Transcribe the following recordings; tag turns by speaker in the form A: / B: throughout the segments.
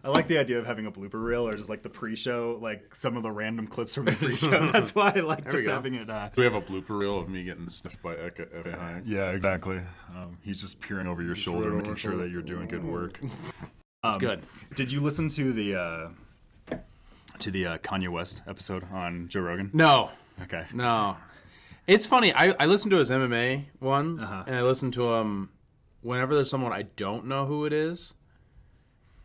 A: I like the idea of having a blooper reel or just like the pre-show, like some of the random clips from the pre-show. That's why I like just having it.
B: So we have a blooper reel of me getting sniffed by F.A. Hayek.
A: Yeah, exactly. He's just peering over your shoulder, making sure that you're doing good work.
C: That's good.
A: Did you listen to the Kanye West episode on Joe Rogan?
C: No.
A: Okay.
C: No. It's funny. I listen to his MMA ones, and I listen to him whenever there's someone I don't know who it is,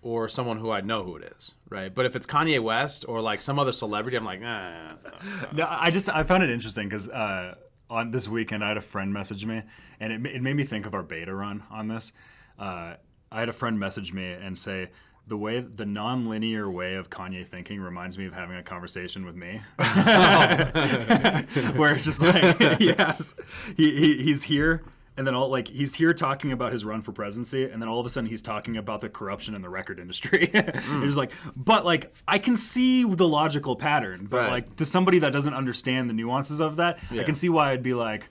C: or someone who I know who it is, right? But if it's Kanye West or like some other celebrity, I'm like,
A: No, I found it interesting because on this weekend I had a friend message me, and it made me think of our beta run on this. I had a friend message me and say, the non-linear way of Kanye thinking reminds me of having a conversation with me. Where it's just like, yes, he's here, and then he's here talking about his run for presidency, and then all of a sudden he's talking about the corruption in the record industry. It's like, but like I can see the logical pattern, but like to somebody that doesn't understand the nuances of that, I can see why I'd be like,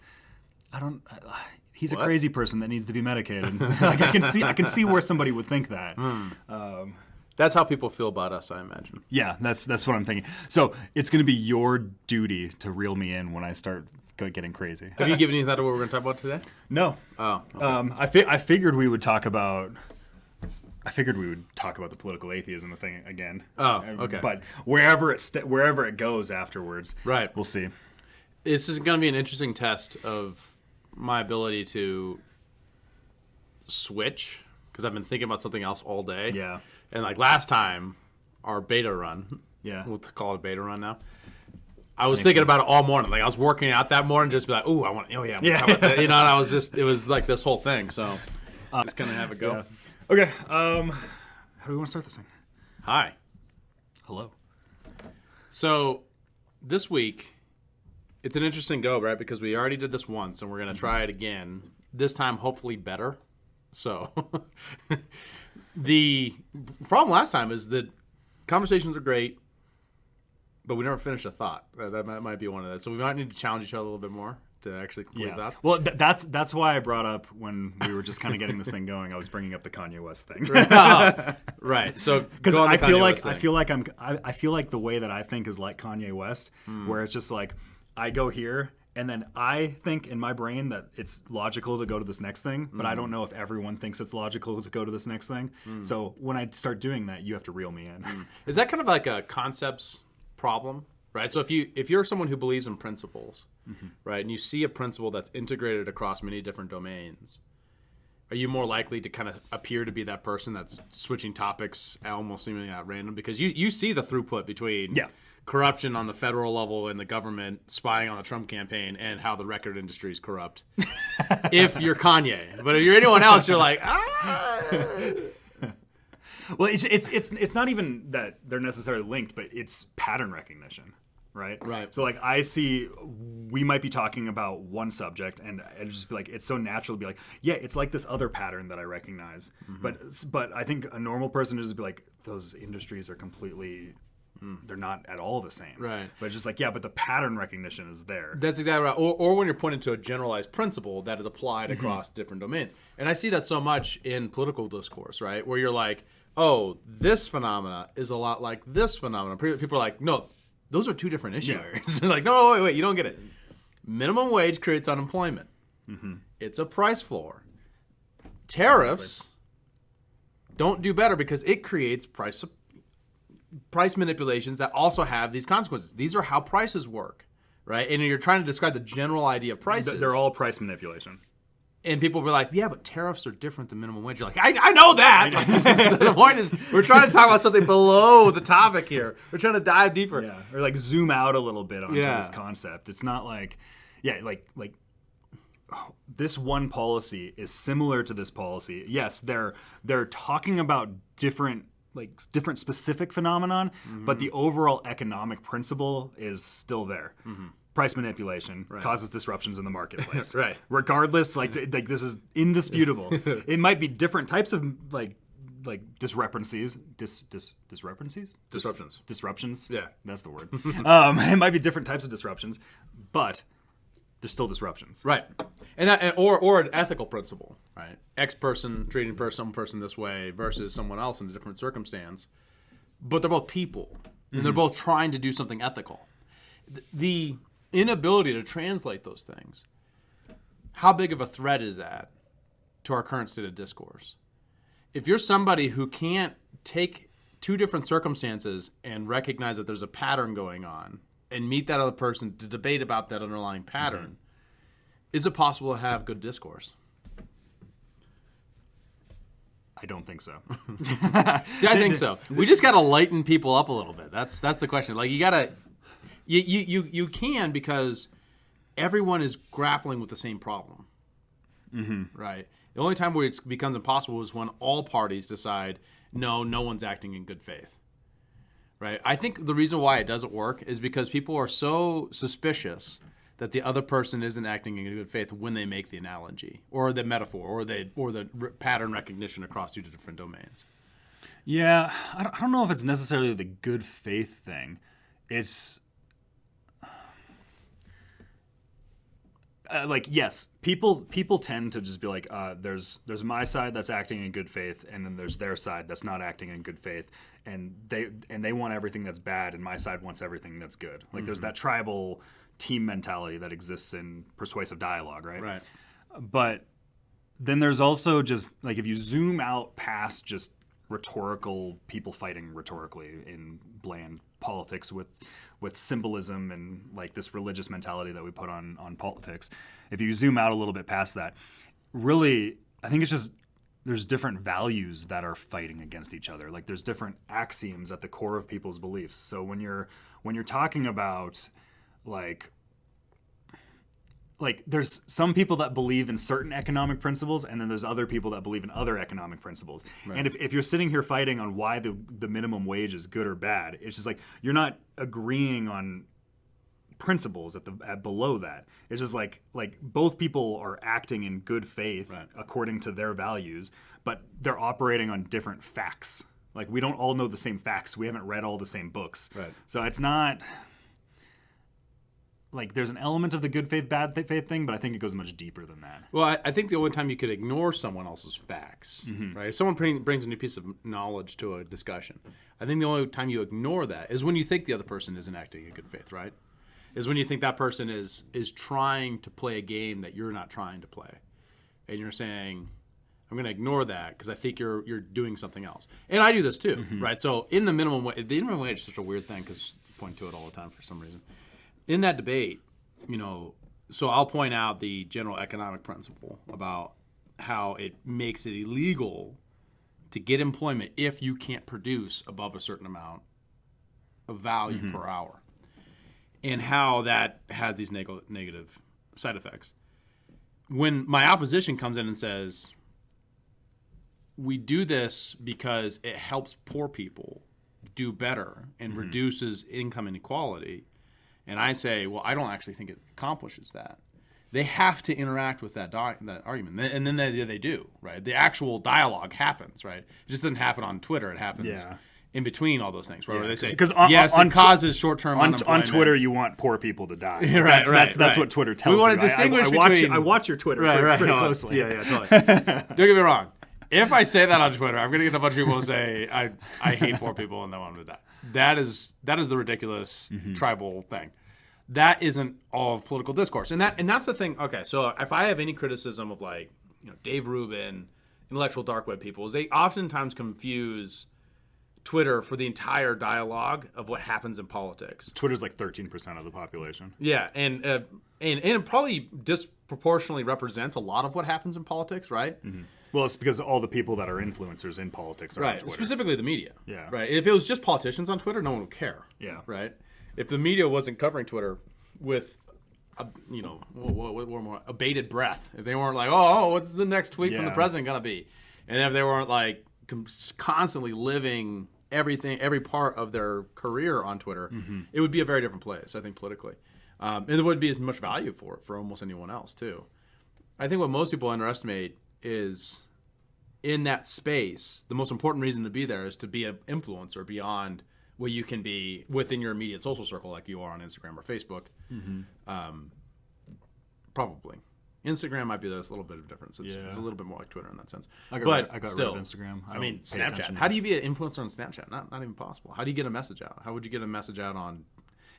A: he's a crazy person that needs to be medicated. Like I can see where somebody would think that.
C: that's how people feel about us, I imagine.
A: Yeah, that's what I'm thinking. So it's going to be your duty to reel me in when I start getting crazy.
C: Have you given any thought to what we're going to talk about today?
A: No.
C: Oh. Okay.
A: I figured we would talk about. I figured we would talk about the political atheism thing again.
C: Oh, okay.
A: But wherever it goes afterwards,
C: right,
A: we'll see.
C: This is going to be an interesting test of my ability to switch, because I've been thinking about something else all day.
A: Yeah.
C: And like last time, our beta run.
A: Yeah.
C: We'll call it a beta run now. I was thinking about it all morning. Like I was working out that morning, just be like, "Ooh, I want. Oh yeah, I'm gonna talk about that." You know." And I was just, it was like this whole thing. So just gonna have it go.
A: Yeah. Okay. How do we want to start this thing?
C: Hi.
A: Hello.
C: So this week, it's an interesting go, right? Because we already did this once, and we're going to try it again. This time, hopefully better. So the problem last time is that conversations are great, but we never finished a thought. That might be one of that. So we might need to challenge each other a little bit more to actually complete thoughts.
A: Well, that's why I brought up when we were just kind of getting this thing going. I was bringing up the Kanye West thing.
C: Right. So
A: because I feel like the way that I think is like Kanye West, where it's just like I go here and then I think in my brain that it's logical to go to this next thing, but I don't know if everyone thinks it's logical to go to this next thing. So when I start doing that, you have to reel me in.
C: Is that kind of like a concepts problem? Right. So if you're someone who believes in principles, right, and you see a principle that's integrated across many different domains, are you more likely to kind of appear to be that person that's switching topics almost seemingly at random? Because you see the throughput between corruption on the federal level and the government spying on the Trump campaign and how the record industry is corrupt. If you're Kanye, but if you're anyone else, you're like,
A: Well, it's not even that they're necessarily linked, but it's pattern recognition. Right. So like I see, we might be talking about one subject, and it'd just be like it's so natural to be like, yeah, it's like this other pattern that I recognize. But I think a normal person would just be like, those industries are completely, they're not at all the same.
C: Right.
A: But it's just like, yeah, but the pattern recognition is there.
C: That's exactly right. Or when you're pointing to a generalized principle that is applied across different domains, and I see that so much in political discourse, right, where you're like, oh, this phenomena is a lot like this phenomena. People are like, no. Those are two different issues. Yeah. Like, no, wait, you don't get it. Minimum wage creates unemployment. It's a price floor. Tariffs don't do better because it creates price manipulations that also have these consequences. These are how prices work, right? And you're trying to describe the general idea of prices.
A: They're all price manipulation.
C: And people were like, yeah, but tariffs are different than minimum wage. You're like, I know that. The point is, we're trying to talk about something below the topic here. We're trying to dive deeper.
A: Yeah, or like zoom out a little bit onto this concept. It's not like, this one policy is similar to this policy. Yes, they're talking about different specific phenomenon, but the overall economic principle is still there. Price manipulation causes disruptions in the marketplace.
C: Right.
A: Regardless, like this is indisputable. It might be different types of discrepancies. Disruptions.
C: Yeah,
A: that's the word. It might be different types of disruptions, but there's still disruptions.
C: Right. And that, or an ethical principle, right? X person treating some person this way versus someone else in a different circumstance, but they're both people, and they're both trying to do something ethical. The inability to translate those things, how big of a threat is that to our current state of discourse? If you're somebody who can't take two different circumstances and recognize that there's a pattern going on and meet that other person to debate about that underlying pattern, is it possible to have good discourse?
A: I don't think so.
C: See, I think so. We just got to lighten people up a little bit. That's the question. Like you got to, you can, because everyone is grappling with the same problem, right? The only time where it becomes impossible is when all parties decide, no one's acting in good faith, right? I think the reason why it doesn't work is because people are so suspicious that the other person isn't acting in good faith when they make the analogy or the metaphor or the pattern recognition across two different domains.
A: Yeah, I don't know if it's necessarily the good faith thing. It's like, yes, people tend to just be like, there's my side that's acting in good faith, and then there's their side that's not acting in good faith, and they want everything that's bad, and my side wants everything that's good. Like there's that tribal team mentality that exists in persuasive dialogue, right?
C: Right.
A: But then there's also just like, if you zoom out past just rhetorical people fighting rhetorically in bland politics with symbolism and like this religious mentality that we put on politics, if you zoom out a little bit past that, really, I think it's just there's different values that are fighting against each other. Like there's different axioms at the core of people's beliefs. So when you're talking about like there's some people that believe in certain economic principles, and then there's other people that believe in other economic principles. Right. And if you're sitting here fighting on why the minimum wage is good or bad, it's just like you're not agreeing on principles at below that. It's just like both people are acting in good faith, right, according to their values, but they're operating on different facts. Like we don't all know the same facts. We haven't read all the same books.
C: Right.
A: So it's not like there's an element of the good faith, bad faith thing, but I think it goes much deeper than that.
C: Well, I think the only time you could ignore someone else's facts, right? If someone brings a new piece of knowledge to a discussion, I think the only time you ignore that is when you think the other person isn't acting in good faith, right? Is when you think that person is trying to play a game that you're not trying to play. And you're saying, I'm going to ignore that because I think you're doing something else. And I do this too, right? So in the minimum wage is such a weird thing because I point to it all the time for some reason. In that debate, so I'll point out the general economic principle about how it makes it illegal to get employment if you can't produce above a certain amount of value per hour, and how that has these negative side effects. When my opposition comes in and says, we do this because it helps poor people do better and reduces income inequality, and I say, well, I don't actually think it accomplishes that. They have to interact with that argument, and then they do, right? The actual dialogue happens, right? It just doesn't happen on Twitter. It happens in between all those things, right? Where they say, yes, it causes short-term unemployment.
A: On Twitter, you want poor people to die.
C: That's
A: what Twitter tells you.
C: We want to distinguish between...
A: I watch your Twitter pretty closely.
C: Yeah, totally. Don't get me wrong. If I say that on Twitter, I'm going to get a bunch of people to say, I hate poor people and they want them to die. That is the ridiculous tribal thing. That isn't all of political discourse. And that's the thing. Okay, so if I have any criticism of like, Dave Rubin, intellectual dark web people, is they oftentimes confuse Twitter for the entire dialogue of what happens in politics.
A: Twitter's like 13% of the population.
C: Yeah, and it probably disproportionately represents a lot of what happens in politics, right?
A: Mm-hmm. Well, it's because all the people that are influencers in politics are on Twitter.
C: Specifically the media.
A: Yeah.
C: Right. If it was just politicians on Twitter, no one would care.
A: Yeah.
C: Right. If the media wasn't covering Twitter with, more bated breath, if they weren't like, oh, what's the next tweet from the president gonna be, and if they weren't like constantly living every part of their career on Twitter, it would be a very different place, I think, politically. And there wouldn't be as much value for almost anyone else, too. I think what most people underestimate is in that space, the most important reason to be there is to be an influencer beyond what you can be within your immediate social circle like you are on Instagram or Facebook. Probably. Instagram might be a little bit of difference. It's
A: Yeah.
C: a little bit more like Twitter in that sense.
A: I
C: but
A: got
C: still,
A: rid of Instagram.
C: I mean,
A: don't pay attention
C: Snapchat.
A: to
C: How do
A: much.
C: you be an influencer on Snapchat? Not even possible. How do you get a message out? How would you get a message out on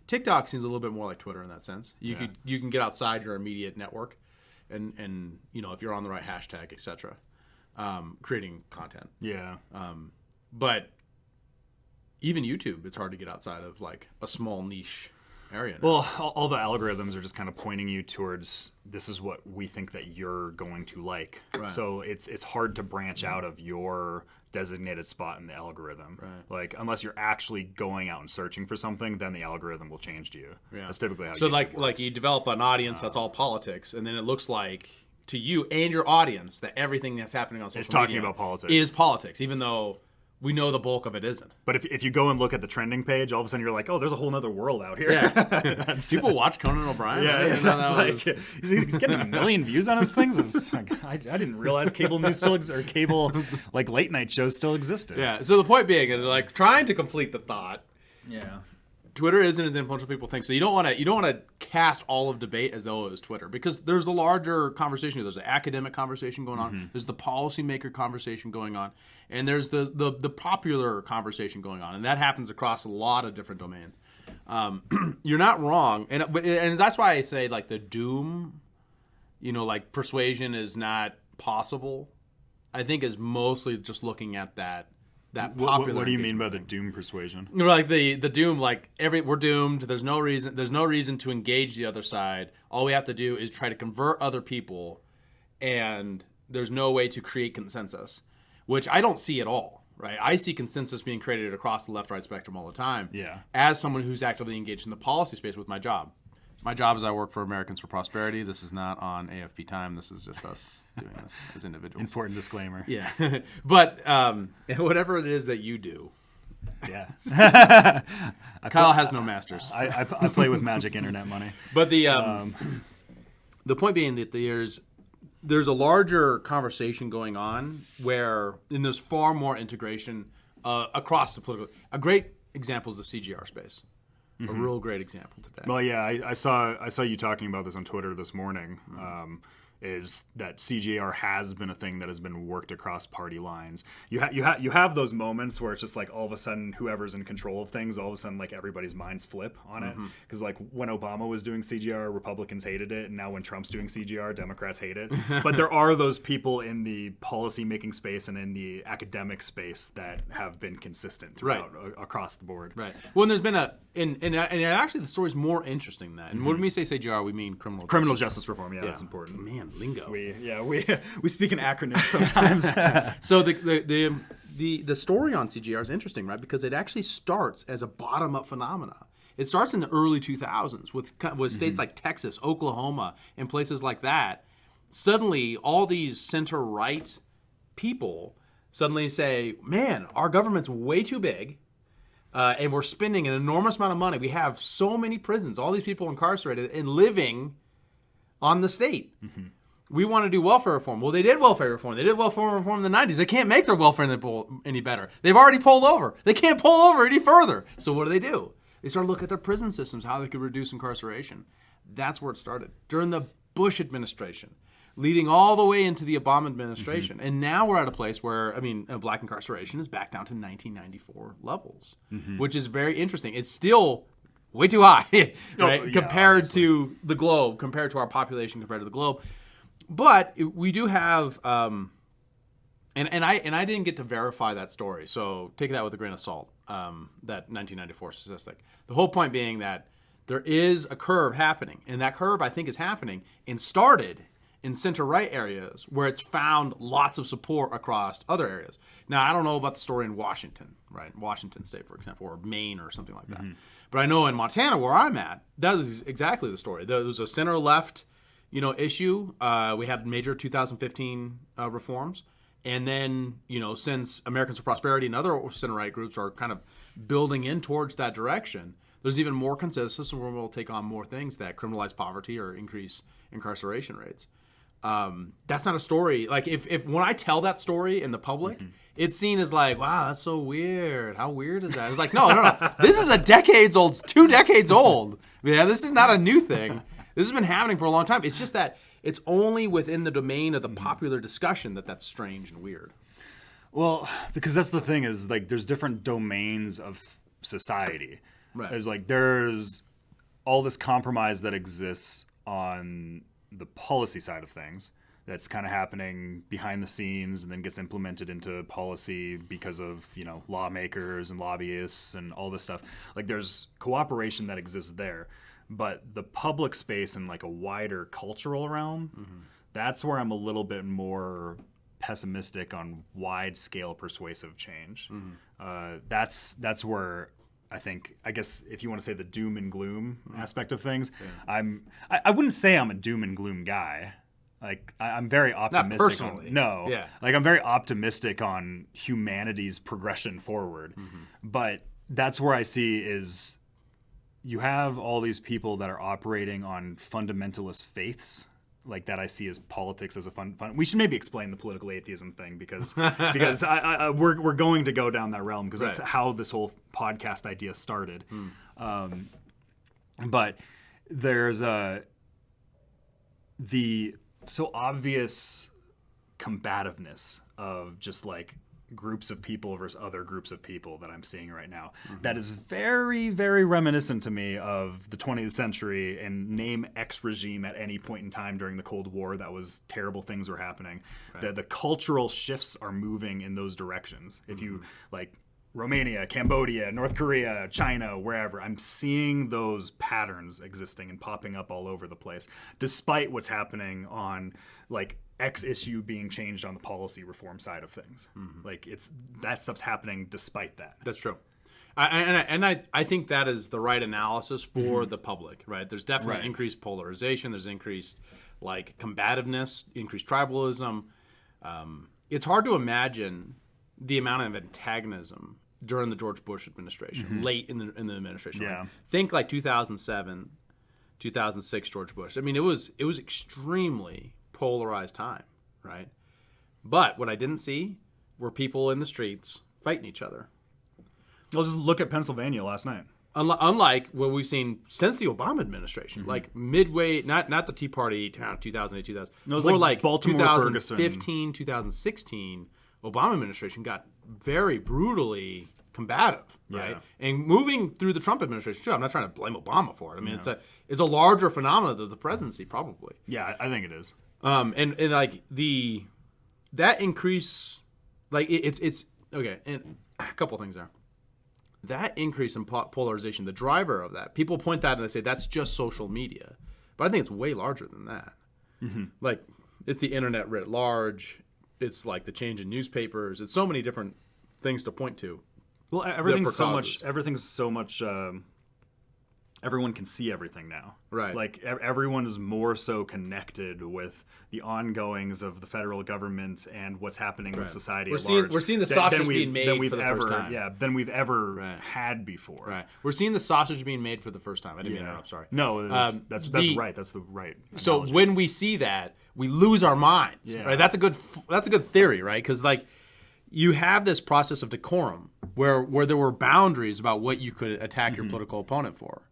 C: TikTok? Seems a little bit more like Twitter in that sense. You can get outside your immediate network, and if you're on the right hashtag, etc. Creating content.
A: Yeah.
C: But even YouTube, it's hard to get outside of like a small niche area. Now.
A: Well, all the algorithms are just kind of pointing you towards this is what we think that you're going to like.
C: Right.
A: So it's hard to branch out of your designated spot in the algorithm.
C: Right.
A: Like unless you're actually going out and searching for something, then the algorithm will change to you.
C: Yeah.
A: That's typically how
C: So
A: YouTube
C: like
A: works.
C: you develop an audience that's all politics, and then it looks like to you and your audience that everything that's happening on social
A: talking
C: media
A: about politics.
C: is politics, even though we know the bulk of it isn't.
A: But if you go and look at the trending page, all of a sudden you're like, oh, there's a whole nother world out here.
C: Yeah. People watch Conan O'Brien.
A: Yeah,
C: I didn't know that
A: like,
C: was-
A: he's getting 1 million views on his things. I didn't realize cable news still or cable like late night shows still existed.
C: Yeah. So the point being, is like trying to complete the thought.
A: Yeah.
C: Twitter isn't as influential as people think. So you don't want to cast all of debate as though it was Twitter, because there's a larger conversation. There's the academic conversation going on. There's the policymaker conversation going on, and there's the popular conversation going on, and that happens across a lot of different domains. You're not wrong, and that's why I say like the doom, like persuasion is not possible. I think is mostly just looking at that popular.
A: What do you mean
C: engagement
A: by the
C: thing.
A: doom persuasion?
C: Like the doom, like we're doomed. There's no reason to engage the other side. All we have to do is try to convert other people, and there's no way to create consensus, which I don't see at all. Right? I see consensus being created across the left-right spectrum all the time.
A: Yeah.
C: As someone who's actively engaged in the policy space with my job. My job is I work for Americans for Prosperity. This is not on AFP time. This is just us doing this as individuals.
A: Important disclaimer.
C: Yeah. But whatever it is that you do,
A: Yeah.
C: Kyle has no masters.
A: I play with magic internet money.
C: But the point being that there's a larger conversation going on and there's far more integration across the political. A great example is the CGR space. A real great example today.
A: Well, yeah, I saw you talking about this on Twitter this morning. Is that CGR has been a thing that has been worked across party lines. You have those moments where it's just like all of a sudden whoever's in control of things, all of a sudden like everybody's minds flip on it. Because like when Obama was doing CGR, Republicans hated it, and now when Trump's doing CGR, Democrats hate it. But there are those people in the policy making space and in the academic space that have been consistent throughout across the board.
C: Right. Well, and there's been and actually the story's more interesting than that. And when we say CGR, we mean criminal
A: Justice reform. Yeah, that's important.
C: Man, lingo.
A: We speak in acronyms sometimes.
C: So the story on CGR is interesting, right? Because it actually starts as a bottom-up phenomena. It starts in the early 2000s with states like Texas, Oklahoma, and places like that. Suddenly, all these center-right people suddenly say, man, our government's way too big. And we're spending an enormous amount of money. We have so many prisons, all these people incarcerated and living on the state. We want to do welfare reform. Well, they did welfare reform. They did welfare reform in the 90s. They can't make their welfare any better. They've already pulled over. They can't pull over any further. So what do? They start to look at their prison systems, how they could reduce incarceration. That's where it started. During the Bush administration, leading all the way into the Obama administration. And now we're at a place where, black incarceration is back down to 1994 levels, which is very interesting. It's still way too high, right? Compared
A: obviously.
C: to the globe, compared to our population, compared to the globe. But we do have, and I didn't get to verify that story, so take that with a grain of salt, that 1994 statistic. The whole point being that there is a curve happening, and that curve, I think, is happening and started in center-right areas where it's found lots of support across other areas. Now, I don't know about the story in Washington, right? Washington State, for example, or Maine or something like that. But I know in Montana, where I'm at, that is exactly the story. There was a center-left, issue. We had major 2015 reforms. And then, since Americans for Prosperity and other center-right groups are kind of building in towards that direction, there's even more consensus and we'll take on more things that criminalize poverty or increase incarceration rates. That's not a story. Like if when I tell that story in the public, it's seen as like, wow, that's so weird. How weird is that? It's like, no. This is 2 decades old. Yeah, this is not a new thing. This has been happening for a long time. It's just that it's only within the domain of the popular discussion that's strange and weird.
A: Well, because that's the thing is like there's different domains of society.
C: Right.
A: There's like there's all this compromise that exists on the policy side of things that's kind of happening behind the scenes and then gets implemented into policy because of, you know, lawmakers and lobbyists and all this stuff. Like there's cooperation that exists there, but the public space in like a wider cultural realm, that's where I'm a little bit more pessimistic on wide scale persuasive change. That's where I guess if you want to say the doom and gloom aspect of things, I wouldn't say I'm a doom and gloom guy. Like I'm very optimistic.
C: Not personally.
A: Like I'm very optimistic on humanity's progression forward. But that's where I see is you have all these people that are operating on fundamentalist faiths. Like that I see as politics as a fun. We should maybe explain the political atheism thing because we're going to go down that realm because that's how this whole podcast idea started. But there's the so obvious combativeness of just like groups of people versus other groups of people that I'm seeing right now. That is very, very reminiscent to me of the 20th century and name X regime at any point in time during the Cold War. That was terrible things were happening. The cultural shifts are moving in those directions. If you like Romania, Cambodia, North Korea, China, wherever, I'm seeing those patterns existing and popping up all over the place, despite what's happening on like X issue being changed on the policy reform side of things. Like it's that stuff's happening despite that.
C: That's true. I think that is the right analysis for the public, right? There's definitely increased polarization. There's increased like combativeness, increased tribalism. It's hard to imagine the amount of antagonism during the George Bush administration, late in the administration.
A: Yeah.
C: Right? Think like 2007, 2006 George Bush. I mean, it was extremely polarized time, right? But what I didn't see were people in the streets fighting each other.
A: Well, just look at Pennsylvania last night.
C: Unlike what we've seen since the Obama administration, like midway, not the Tea Party, 2008, 2000,
A: No, it was
C: more
A: like Baltimore,
C: 2015, 2016, Obama administration got very brutally combative, right? And moving through the Trump administration too. I'm not trying to blame Obama for it. I mean, it's a larger phenomenon than the presidency, probably.
A: Yeah, I think it is.
C: And like that increase, like it's okay. And a couple things there. That increase in polarization, the driver of that, people point that and they say that's just social media, but I think it's way larger than that. Like it's the internet writ large. It's like the change in newspapers. It's so many different things to point to.
A: Well, everything's so much. Everyone can see everything now.
C: Right.
A: Like everyone is more so connected with the ongoings of the federal government and what's happening with society at large.
C: We're seeing the sausage being made for the first time.
A: Yeah, than we've ever had before.
C: Right. We're seeing the sausage being made for the first time. I didn't mean to interrupt. Sorry.
A: No, that's right. That's the right
C: So
A: analogy.
C: when we see that, we lose our minds.
A: Yeah.
C: Right. That's a good theory, right? Because like you have this process of decorum where there were boundaries about what you could attack your political opponent for.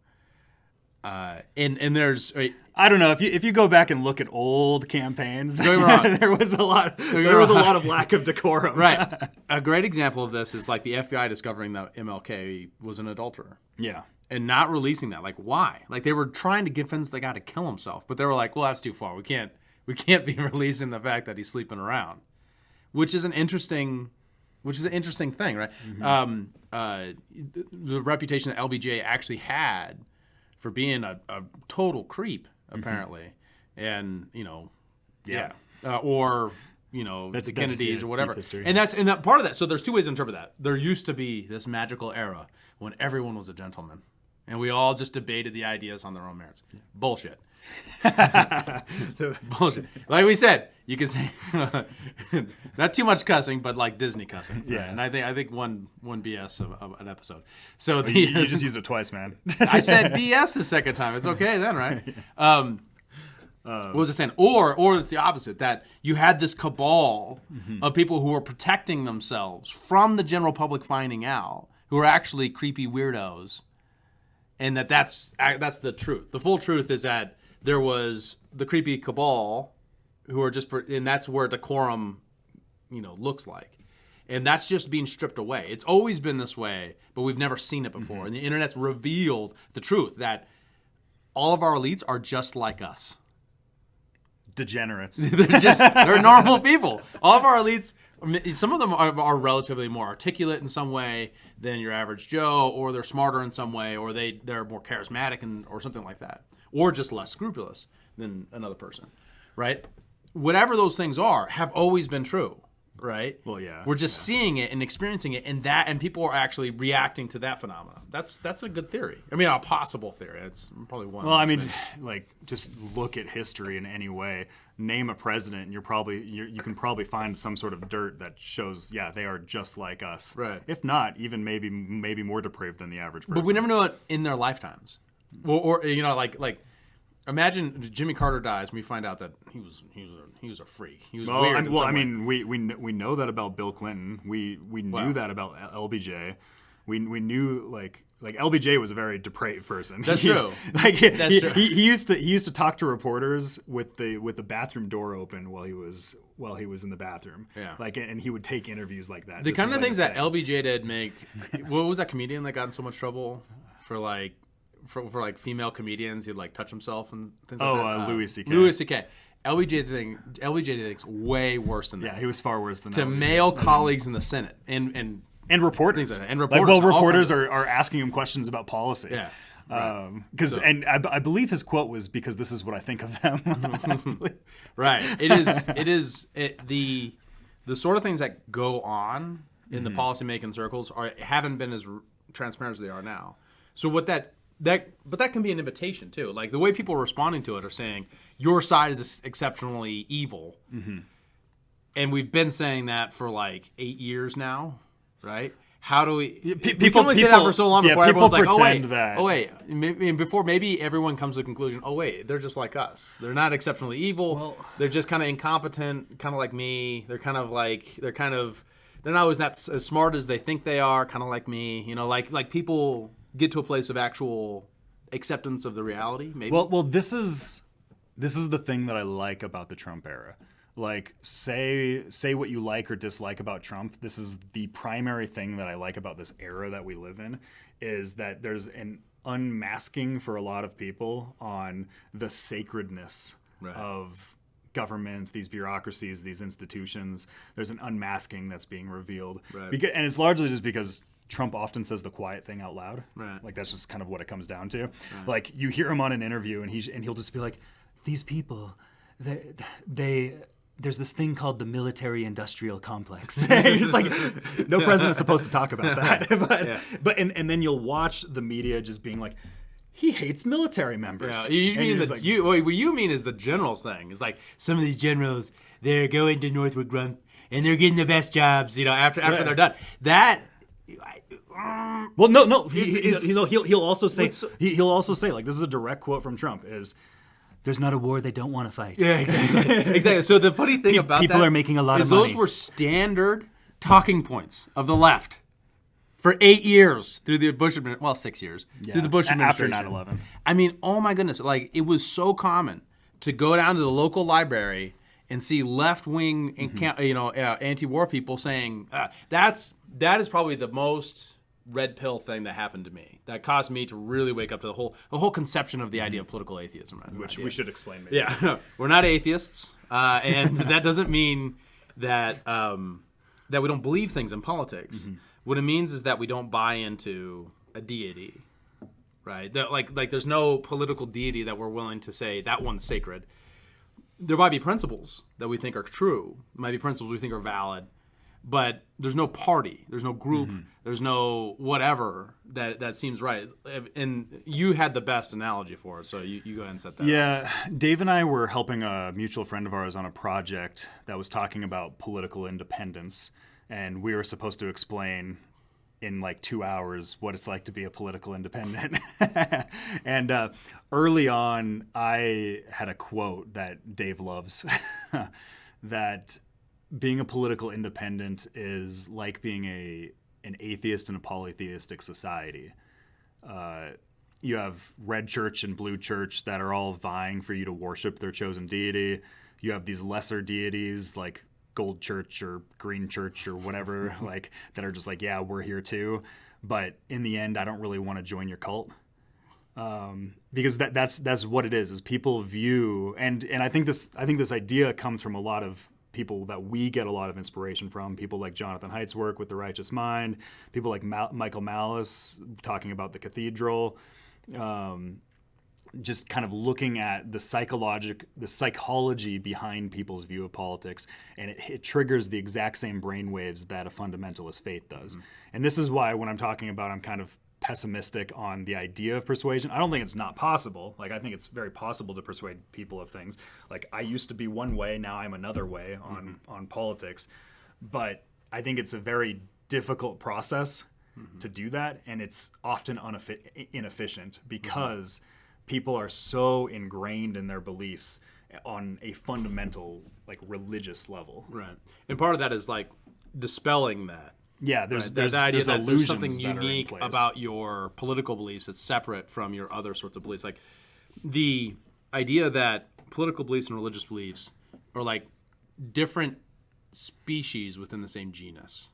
C: And there's
A: I don't know if you go back and look at old campaigns,
C: wrong.
A: there was a lot of lack of decorum.
C: Right. A great example of this is like the FBI discovering that MLK was an adulterer.
A: Yeah.
C: And not releasing that. Like why? Like they were trying to convince the guy to kill himself, but they were like, well, that's too far. We can't be releasing the fact that he's sleeping around, which is an interesting thing, right? The reputation that LBJ actually had for being a total creep, apparently, and or the Kennedys or whatever, and that part of that. So there's two ways to interpret that. There used to be this magical era when everyone was a gentleman, and we all just debated the ideas on their own merits. Bullshit. Bullshit. Like we said, you can say not too much cussing, but like Disney cussing.
A: Yeah.
C: Right? And I think one BS of an episode. So
A: you just use it twice, man.
C: I said BS the second time. It's okay then, right? What was I saying? Or it's the opposite, that you had this cabal of people who were protecting themselves from the general public finding out, who are actually creepy weirdos, and that's the truth. The full truth is that there was the creepy cabal who are just, and that's where decorum, looks like. And that's just being stripped away. It's always been this way, but we've never seen it before. And the internet's revealed the truth that all of our elites are just like us.
A: Degenerates.
C: They're normal people. All of our elites, some of them are relatively more articulate in some way than your average Joe, or they're smarter in some way, or they're more charismatic or something like that, or just less scrupulous than another person, right? Whatever those things are, have always been true. Right.
A: Well, yeah.
C: We're just seeing it and experiencing it, and people are actually reacting to that phenomenon. That's a good theory. I mean, a possible theory. It's probably one.
A: Well, I mean, like, just look at history in any way. Name a president, and you can probably find some sort of dirt that shows, yeah, they are just like us.
C: Right.
A: If not, even maybe more depraved than the average person.
C: But we never know it in their lifetimes. Or like. Imagine Jimmy Carter dies, and we find out that he was a freak. He was weird.
A: I mean, we know that about Bill Clinton. We knew that about LBJ. We knew like LBJ was a very depraved person.
C: That's true.
A: He used to talk to reporters with the bathroom door open while he was in the bathroom.
C: Yeah.
A: And he would take interviews like that.
C: The kind of things that LBJ did make. What was that comedian that got in so much trouble for female comedians? He'd touch himself and things like that.
A: Louis C.K.
C: Louis C.K. LBJ did things way worse than that.
A: Yeah, he was far worse than
C: to
A: LBJ.
C: male colleagues in the Senate and
A: reporters.
C: Things like that. And reporters.
A: Reporters are asking him questions about policy.
C: Yeah.
A: And I believe his quote was, "Because this is what I think of them."
C: Right. The sort of things that go on in the policymaking circles haven't been as transparent as they are now. So but that can be an invitation too. Like the way people are responding to it are saying your side is exceptionally evil, and we've been saying that for 8 years now, right? How do we? We can only say that for so long before everyone's like, maybe everyone comes to the conclusion, oh wait, they're just like us. They're not exceptionally evil. They're just kind of incompetent, kind of like me. They're not always that as smart as they think they are, kind of like me. Like people get to a place of actual acceptance of the reality, maybe.
A: Well, this is the thing that I like about the Trump era. Like, say what you like or dislike about Trump. This is the primary thing that I like about this era that we live in, is that there's an unmasking for a lot of people on the sacredness of government, these bureaucracies, these institutions. There's an unmasking that's being revealed.
C: Right.
A: And it's largely just because Trump often says the quiet thing out loud.
C: Right.
A: Like, that's just kind of what it comes down to. Right. Like, you hear him on an interview and he'll just be like, these people, there's this thing called the military-industrial complex. You're just like, no president's supposed to talk about that. And then you'll watch the media just being like, he hates military members.
C: Yeah, what you mean is the generals thing. It's like some of these generals, they're going to Northrop Grumman and they're getting the best jobs, after they're done. That.
A: Well, no. He'll also say like, this is a direct quote from Trump is, "There's not a war they don't want to fight."
C: Yeah, exactly. So the funny thing about
A: people are making a lot of money.
C: Those were standard talking points of the left for 8 years through the Bush administration. Well, 6 years through the Bush administration.
A: After 9/11.
C: I mean, oh my goodness! Like, it was so common to go down to the local library and see left-wing, anti-war people saying that is probably the most red pill thing that happened to me that caused me to really wake up to the whole conception of the idea of political atheism,
A: which we should explain maybe.
C: Yeah. We're not atheists, and that doesn't mean that that we don't believe things in politics. What it means is that we don't buy into a deity, right? That, like there's no political deity that we're willing to say that one's sacred. There might be principles that we think are true, might be principles we think are valid, but there's no party, there's no group, there's no whatever that seems right. And you had the best analogy for it, so you go ahead and set that up.
A: Yeah, Dave and I were helping a mutual friend of ours on a project that was talking about political independence, and we were supposed to explain in 2 hours what it's like to be a political independent. And early on, I had a quote that Dave loves, that being a political independent is like being an atheist in a polytheistic society. you have red church and blue church that are all vying for you to worship their chosen deity. You have these lesser deities like gold church or green church or whatever, like that are just like, yeah, we're here too. But in the end, I don't really want to join your cult. Because that's what it is people view, and I think this idea comes from a lot of people that we get a lot of inspiration from, people like Jonathan Haidt's work with The Righteous Mind, people like Michael Malice talking about the cathedral, just kind of looking at the psychology behind people's view of politics, and it triggers the exact same brainwaves that a fundamentalist faith does. And this is why when I'm talking about, I'm kind of pessimistic on the idea of persuasion. I don't think it's not possible. Like, I think it's very possible to persuade people of things. Like, I used to be one way, now I'm another way on politics. But I think it's a very difficult process to do that, and it's often inefficient because people are so ingrained in their beliefs on a fundamental, like, religious level.
C: Right. And part of that is, like, dispelling that.
A: Yeah, there's
C: the idea that there's something
A: illusions that are in
C: unique
A: place.
C: about your political beliefs that's separate from your other sorts of beliefs. Like the idea that political beliefs and religious beliefs are like different species within the same genus,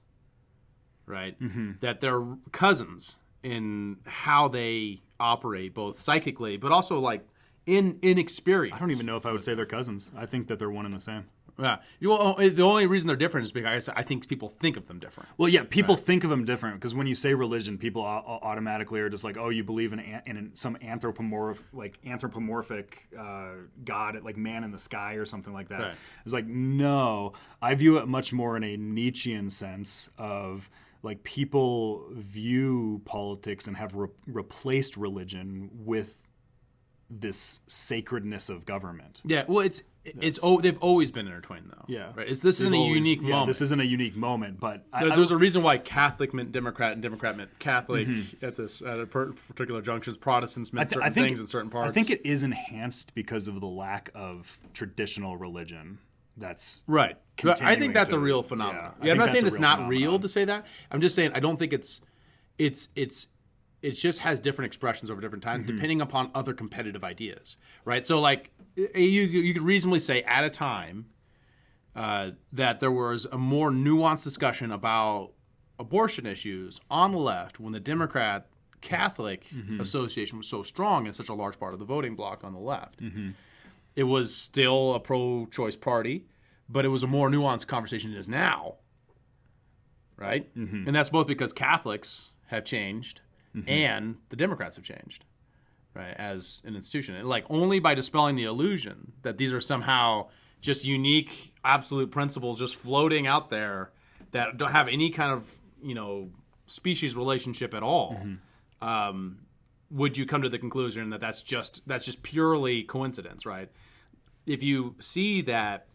C: right? That they're cousins in how they operate, both psychically, but also like in experience.
A: I don't even know if I would say they're cousins. I think that they're one and the same.
C: Yeah. Well, the only reason they're different is because I think people think of them different.
A: Well, yeah, people think of them different because when you say religion, people automatically are just like, oh, you believe in some anthropomorphic God, like man in the sky or something like that.
C: Right.
A: It's like, no, I view it much more in a Nietzschean sense of like people view politics and have replaced religion with this sacredness of government.
C: Yeah, well, they've always been intertwined though.
A: Yeah,
C: right. This isn't a unique moment.
A: This isn't a unique moment, but
C: there's a reason why Catholic meant Democrat and Democrat meant Catholic at a particular junctions. Protestants meant certain things in certain parts.
A: I think it is enhanced because of the lack of traditional religion. That's
C: right. I think that's a real phenomenon. Yeah, I'm not saying it's not real to say that. I'm just saying I don't think it just has different expressions over different times depending upon other competitive ideas, right? So like you could reasonably say at a time that there was a more nuanced discussion about abortion issues on the left when the Democrat Catholic Association was so strong and such a large part of the voting bloc on the left. It was still a pro-choice party, but it was a more nuanced conversation than it is now, right? And that's both because Catholics have changed and the Democrats have changed, right, as an institution. And like only by dispelling the illusion that these are somehow just unique, absolute principles just floating out there that don't have any kind of, species relationship at all, would you come to the conclusion that that's just purely coincidence, right? If you see that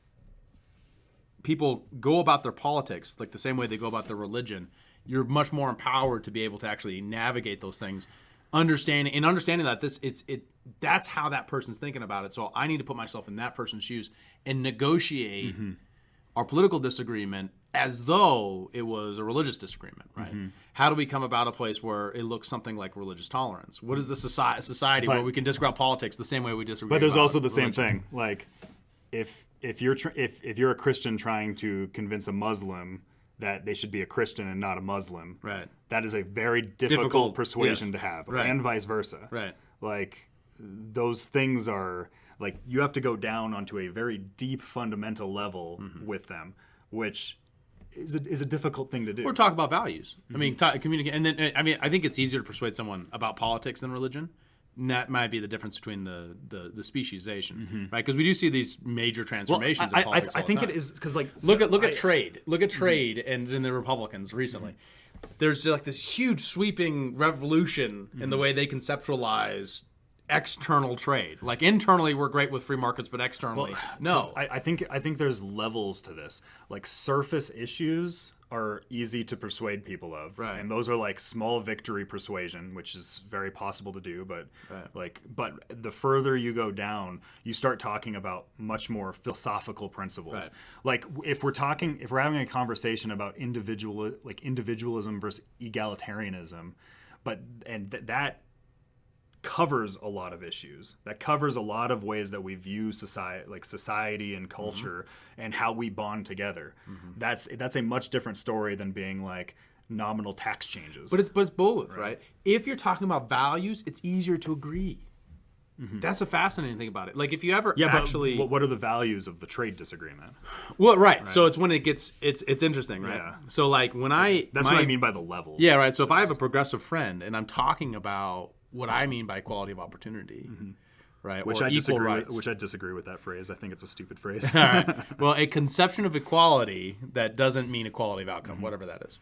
C: people go about their politics like the same way they go about their religion, you're much more empowered to be able to actually navigate those things, understanding that that's how that person's thinking about it. So I need to put myself in that person's shoes and negotiate our political disagreement as though it was a religious disagreement, right? How do we come about a place where it looks something like religious tolerance? What is the society where we can disagree about politics the same way we disagree?
A: But there's
C: about
A: also the
C: religion?
A: same thing. Like, if you're a Christian trying to convince a Muslim that they should be a Christian and not a Muslim,
C: right?
A: That is a very difficult persuasion to have,
C: right.
A: And vice versa,
C: right?
A: Like, those things are like you have to go down onto a very deep fundamental level with them, which is a difficult thing to do.
C: Or talk about values. I mean, communicate, and then I think it's easier to persuade someone about politics than religion. And that might be the difference between the speciesization, right? Because we do see these major transformations in politics.
A: I think it is because like
C: look at trade. Look at trade, and in the Republicans recently, there's like this huge sweeping revolution in the way they conceptualize external trade. Like internally, we're great with free markets, but externally, no.
A: I think there's levels to this. Like surface issues are easy to persuade people of,
C: right?
A: And those are like small victory persuasion, which is very possible to do. But but the further you go down, you start talking about much more philosophical principles.
C: Right.
A: Like if we're having a conversation about individualism versus egalitarianism, that covers a lot of issues. That covers a lot of ways that we view society and culture and how we bond together. That's a much different story than being like nominal tax changes.
C: But it's both, right? If you're talking about values, it's easier to agree. That's a fascinating thing about it. Like if you ever actually,
A: but what are the values of the trade disagreement?
C: Well, right. So it's when it gets it's interesting, right?
A: Yeah.
C: So like when
A: That's what I mean by the levels.
C: Yeah, right. So if I have a progressive friend and I'm talking about what I mean by equality of opportunity, right?
A: Which
C: or
A: I
C: equal
A: disagree
C: rights.
A: with, which I disagree with that phrase. I think it's a stupid phrase.
C: All right. Well, a conception of equality that doesn't mean equality of outcome, whatever that is.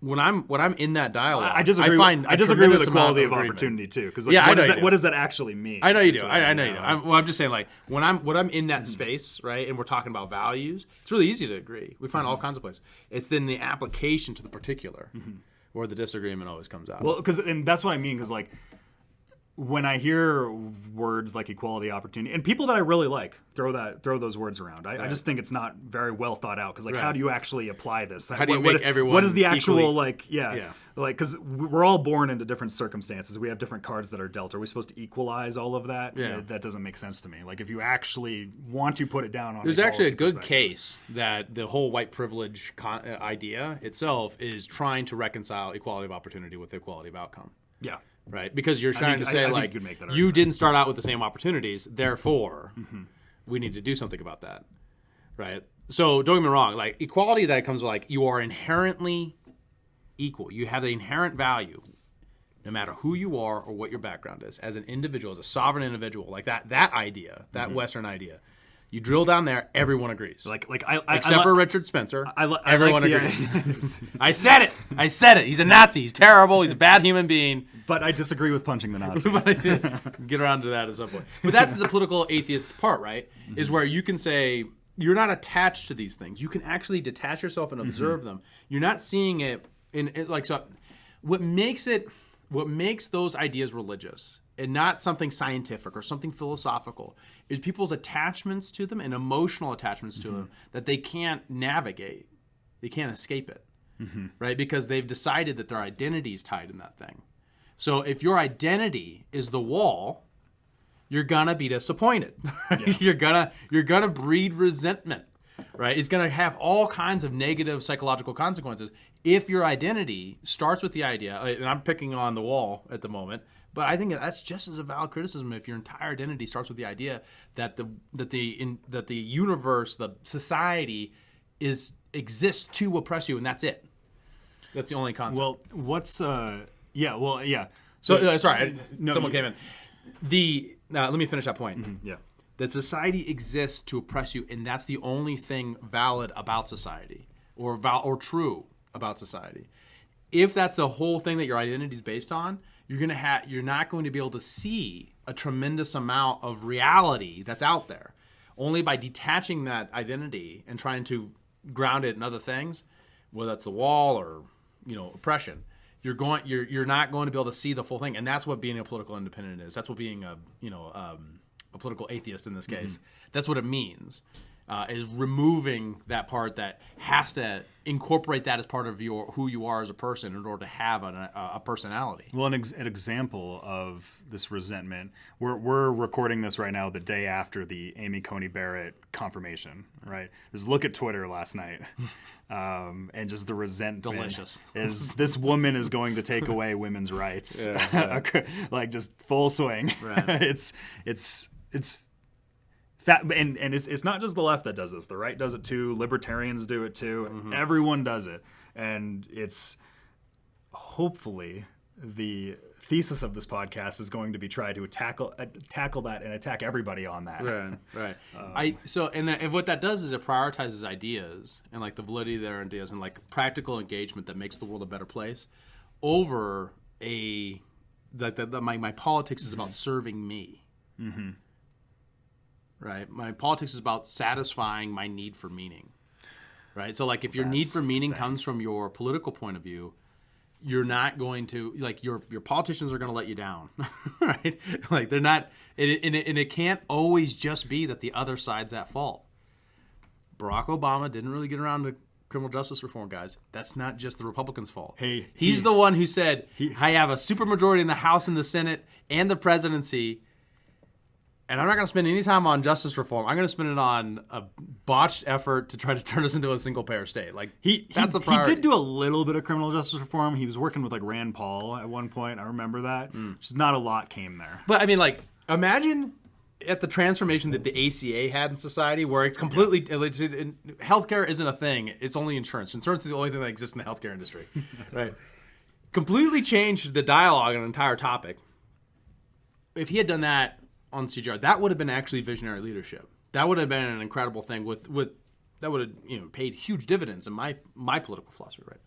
C: When I'm in that dialogue,
A: I disagree. I disagree with equality of opportunity too, because what does that actually mean?
C: I know you do. I know you do. I'm just saying, like when I'm in that space, right, and we're talking about values, it's really easy to agree. We find all kinds of places. It's then the application to the particular where the disagreement always comes out.
A: Well, and that's what I mean, because like when I hear words like equality, opportunity, and people that I really like throw those words around, I just think it's not very well thought out. Because like, how do you actually apply this?
C: How do you make everyone?
A: What is the actual
C: equally,
A: like? Because we're all born into different circumstances. We have different cards that are dealt. Are we supposed to equalize all of that?
C: Yeah.
A: That doesn't make sense to me. Like if you actually want to put it down on,
C: there's actually a good case that the whole white privilege idea itself is trying to reconcile equality of opportunity with equality of outcome.
A: Yeah.
C: Right, because you're trying to say like
A: you
C: didn't start out with the same opportunities, therefore we need to do something about that, right? So don't get me wrong, like equality that comes with like you are inherently equal. You have the inherent value, no matter who you are or what your background is, as an individual, as a sovereign individual. Like that idea, that Western idea. You drill down there, everyone agrees. Except for Richard Spencer, everyone agrees. I said it. He's a Nazi. He's terrible. He's a bad human being.
A: But I disagree with punching the Nazi.
C: Get around to that at some point. But that's the political atheist part, right? Is where you can say you're not attached to these things. You can actually detach yourself and observe them. You're not seeing it in like so. What makes those ideas religious and not something scientific or something philosophical is people's attachments to them and emotional attachments to them that they can't navigate. They can't escape it, right? Because they've decided that their identity is tied in that thing. So if your identity is the wall, you're gonna be disappointed. Right?
A: Yeah.
C: You're gonna breed resentment, right? It's gonna have all kinds of negative psychological consequences if your identity starts with the idea. And I'm picking on the wall at the moment. But I think that's just as a valid criticism if your entire identity starts with the idea that the universe, the society, exists to oppress you, and that's it. That's the only concept.
A: Well, what's So
C: sorry, someone came in. Let me finish that point.
A: Yeah.
C: That society exists to oppress you, and that's the only thing valid about society, or true about society. If that's the whole thing that your identity is based on, you're not going to be able to see a tremendous amount of reality that's out there. Only by detaching that identity and trying to ground it in other things, whether that's the wall or oppression, you're not going to be able to see the full thing. And that's what being a political independent is. That's what being a political atheist in this case. That's what it means. Is removing that part that has to incorporate that as part of who you are as a person in order to have a personality.
A: Well, an example of this resentment, we're recording this right now the day after the Amy Coney Barrett confirmation, right? Just look at Twitter last night, and just the resentment.
C: Delicious.
A: Is this woman is going to take away women's rights, like just full swing.
C: Right.
A: It's and it's not just the left that does this. The right does it too. Libertarians do it too. Everyone does it. And it's
C: Uh-huh.
A: hopefully the thesis of this podcast is going to be try to tackle that and attack everybody on that.
C: Right. And what that does is it prioritizes ideas and like the validity of their ideas and like practical engagement that makes the world a better place over my politics is about serving me. Mm-hmm. Right. My politics is about satisfying my need for meaning. Right. So like if your need for meaning comes from your political point of view, you're not going to like your politicians are going to let you down. Right. Like they're not. And it can't always just be that the other side's at fault. Barack Obama didn't really get around to criminal justice reform, guys, that's not just the Republicans' fault.
A: Hey,
C: he's the one who said, I have a supermajority in the House and the Senate and the presidency, and I'm not going to spend any time on justice reform. I'm going to spend it on a botched effort to try to turn us into a single-payer state. Like that's the priority.
A: He did do a little bit of criminal justice reform. He was working with like Rand Paul at one point. I remember that. Just not a lot came there.
C: But I mean, like, imagine at the transformation that the ACA had in society, where it's completely healthcare isn't a thing; it's only insurance. Insurance is the only thing that exists in the healthcare industry, right? Completely changed the dialogue on an entire topic. If he had done that on CGR, that would have been actually visionary leadership. That would have been an incredible thing. With that would have paid huge dividends in my political philosophy, right?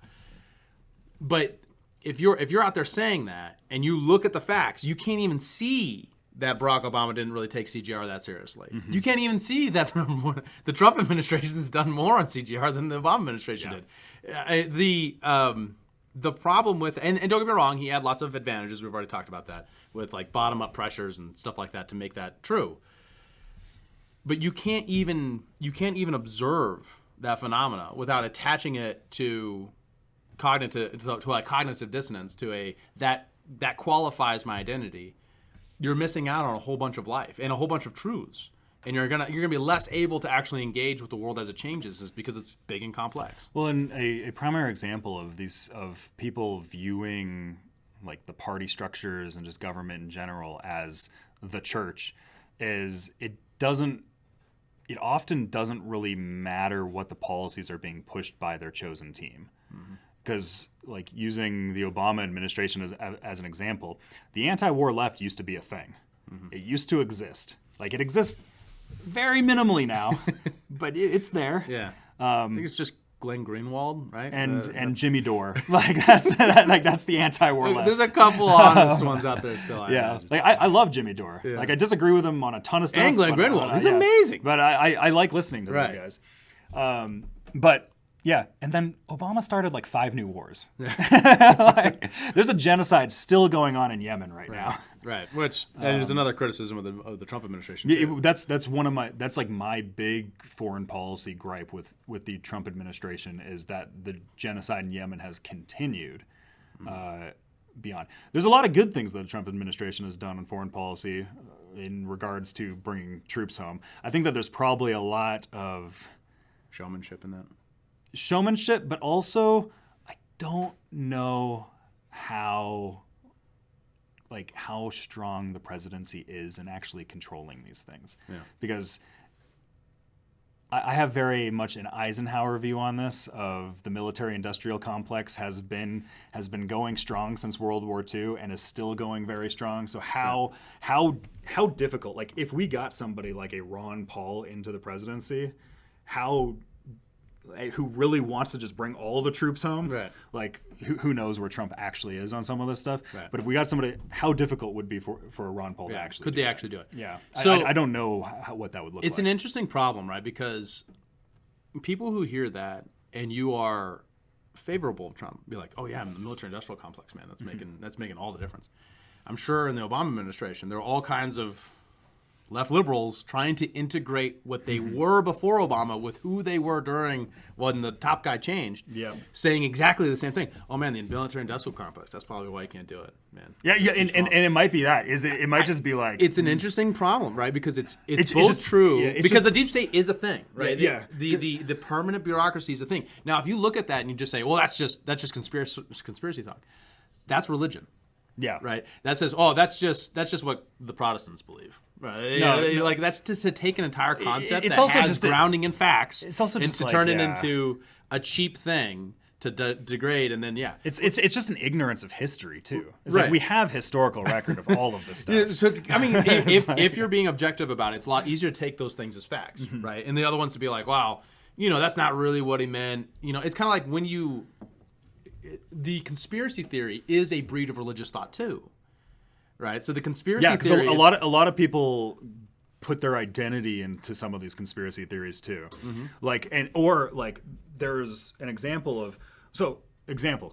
C: But if you're out there saying that and you look at the facts, you can't even see that Barack Obama didn't really take CGR that seriously. You can't even see that the Trump administration has done more on CGR than the Obama administration did. The problem with, and don't get me wrong, he had lots of advantages. We've already talked about that with like bottom-up pressures and stuff like that to make that true. But you can't even observe that phenomena without attaching it to cognitive dissonance, to that qualifies my identity. You're missing out on a whole bunch of life and a whole bunch of truths, and you're gonna be less able to actually engage with the world as it changes, is because it's big and complex.
A: Well, and a primary example of people viewing like the party structures and just government in general as the church is it often doesn't really matter what the policies are being pushed by their chosen team. Because, like, using the Obama administration as an example, the anti-war left used to be a thing. It used to exist. Like, it exists very minimally now, but it's there.
C: Yeah. I think it's just Glenn Greenwald, right?
A: And Jimmy Dore. Like, that's the anti-war left.
C: There's a couple honest ones out there still.
A: Yeah. Like, I love Jimmy Dore. Yeah. Like, I disagree with him on a ton of stuff.
C: And Glenn Greenwald. He's amazing.
A: But I like listening to those guys. But... yeah, and then Obama started like 5 new wars. Like, there's a genocide still going on in Yemen right now.
C: Right, which is another criticism of the Trump administration. Too.
A: That's like my big foreign policy gripe with the Trump administration is that the genocide in Yemen has continued beyond. There's a lot of good things that the Trump administration has done in foreign policy in regards to bringing troops home. I think that there's probably a lot of
C: showmanship in that.
A: Showmanship, but also I don't know how strong the presidency is in actually controlling these things. Yeah. Because I have very much an Eisenhower view on this. Of the military-industrial complex has been going strong since World War II and is still going very strong. So how difficult? Like, if we got somebody like a Ron Paul into the presidency, who really wants to just bring all the troops home, right? Like, who knows where Trump actually is on some of this stuff. Right. But if we got somebody, how difficult would it be for Ron Paul to actually
C: could they actually do it?
A: Yeah. So I don't know what that would look like.
C: It's an interesting problem, right? Because people who hear that and you are favorable of Trump be like, oh yeah, I'm the military-industrial complex, man. That's making all the difference. I'm sure in the Obama administration there are all kinds of left liberals trying to integrate what they were before Obama with who they were during when the top guy changed, saying exactly the same thing. Oh man, the military-industrial complex, that's probably why you can't do it, man.
A: Yeah, and it might be that. It might just be like...
C: It's an interesting problem, right? Because it's both just true, because the deep state is a thing, right? Yeah. The permanent bureaucracy is a thing. Now, if you look at that and you just say, well, that's just conspiracy talk, that's religion.
A: Yeah.
C: Right. That says, oh, that's just what the Protestants believe. Right. No. Like, that's just to take an entire concept that also has just grounding in facts. It's also just to turn it into a cheap thing to degrade, and then
A: it's just an ignorance of history too. It's like we have historical record of all of this stuff.
C: So I mean, if you're being objective about it, it's a lot easier to take those things as facts, right? And the other ones to be like, wow, that's not really what he meant. It's kind of like when you. The conspiracy theory is a breed of religious thought too, right? So the conspiracy theory,
A: a lot of people put their identity into some of these conspiracy theories too. There's an example of